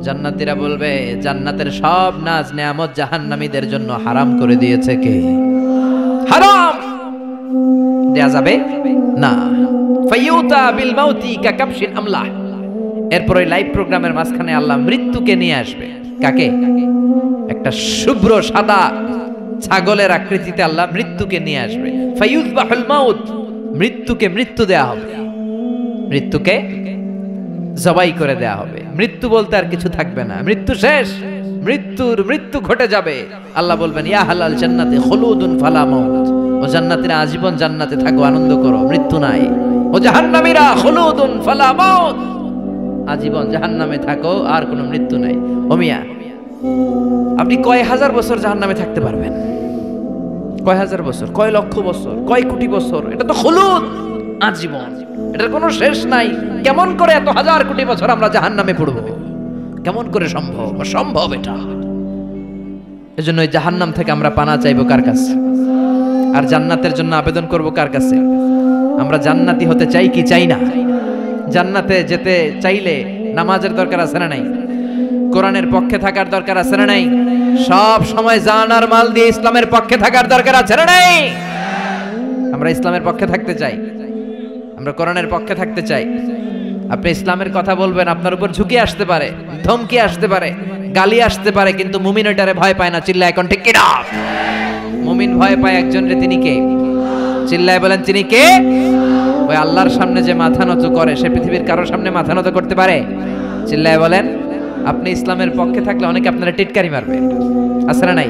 জান্নাতীরা বলবে, জান্নাতের সব নাজ নেয়ামত জাহান্নামীদের জন্য হারাম করে দিয়েছে কে? হারাম দেয়া যাবে না। ফায়ুতা বিল মাউতি কাকাবশিন আমলাহ। এরপর ওই লাইভ প্রোগ্রামের মাঝখানে আল্লাহ মৃত্যুকে নিয়ে আসবে। কাকে? একটা শুভ্র সাদা ছাগলের আকৃতিতে আল্লাহ মৃত্যুকে নিয়ে আসবে। ফায়ুযবাহুল মাউত, মৃত্যুকে মৃত্যু দেয়া হবে, মৃত্যুকে জবাই করে দেয়া হবে। মৃত্যু বলতে আর কিছু থাকবে না, মৃত্যু শেষ, মৃত্যু ঘটে যাবে। আল্লাহ বলবেন, ইয়া হালাল জান্নাতে খুলুদুন ফালা মাউত। ও জান্নাতীরা আজীবন জান্নাতে থাকো, আনন্দ করো, মৃত্যু নাই। ও জাহান্নামীরা খুলুদুন ফালা মাউত, আজীবন জাহান্নামে থাকো, আর কোনো মৃত্যু নাই। ও মিয়া, আপনি কয় হাজার বছর জাহান্নামে থাকতে পারবেন? কয় হাজার বছর, কয় লক্ষ বছর, কয় কোটি বছর? এটা তো খুলুদ, আজীবন, এটার কোনো শেষ নাই। কেমন করে এত হাজার কোটি বছর আমরা জাহান্নামে পড়বো? কেমন করে সম্ভব? সম্ভব এটা। এজন্য ওই জাহান্নাম থেকে আমরা পানা চাইবো কার কাছে? আর জান্নাতের জন্য আবেদন করব কার কাছে? আমরা জান্নাতি হতে চাই কি চাই না? জান্নাতে যেতে চাইলে নামাজের দরকার আছে না নাই? কোরআনের পক্ষে থাকার দরকার আছে না নাই? সব সময় জান আর মাল দিয়ে ইসলামের পক্ষে থাকার দরকার আছে না নাই? আমরা ইসলামের পক্ষে থাকতে চাই, আমরা কোরআনের পক্ষে থাকতে চাই। আপনি ইসলামের কথা বলবেন, আপনার উপর ঝুঁকি আসতে পারে, ধমকি আসতে পারে, গালি আসতে পারে, কিন্তু মুমিন ওটারে ভয় পায় না। চিল্লায় এখন ঠিক কিনা? মুমিন ভয় পায় একজনরে, তিনি কে? চিল্লায় বলেন, তিনি কে? ওই আল্লাহর সামনে যে মাথা নত করে, সে পৃথিবীর কারোর সামনে মাথা নত করতে পারে? চিল্লায় বলেন। আপনি ইসলামের পক্ষে থাকলে অনেকে আপনারা টিটকারি মারবে, আছে না নাই?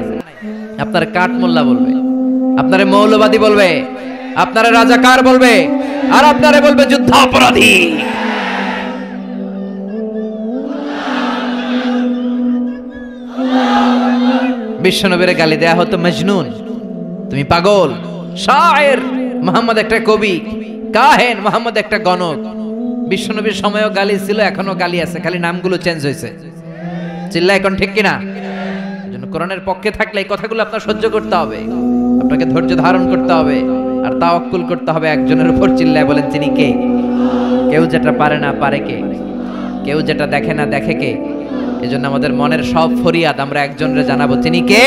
আপনার কাঠ মোল্লা বলবে, আপনারে মৌলবাদী বলবে, আপনারে রাজাকার বলবে, আর আপনারে বলবে যুদ্ধ অপরাধী। বিশ্বনবীর গালি দেয়া হতো মজনুন, তুমি পাগল। শায়ের মুহাম্মদ একটা কবি, কাহেন মুহাম্মদ একটা গণক। বিশ্বনবীর সময়ও গালি ছিল, এখনো গালি আছে, খালি নামগুলো চেঞ্জ হয়েছে। চিল্লা এখন ঠিক কিনা? এজন্য কোরআনের পক্ষে থাকলে এই কথাগুলো আপনার সহ্য করতে হবে, আপনাকে ধৈর্য ধারণ করতে হবে, আর তাওয়াক্কুল করতে হবে একজনের উপর। চিল্লায় বলেন, তিনি কে? কেউ যেটা পারে না পারে কে? কেউ যেটা দেখে না দেখে কে? এজন্য আমাদের মনের সব ফরিয়াদ আমরা একজনরে জানাবো, তিনি কে?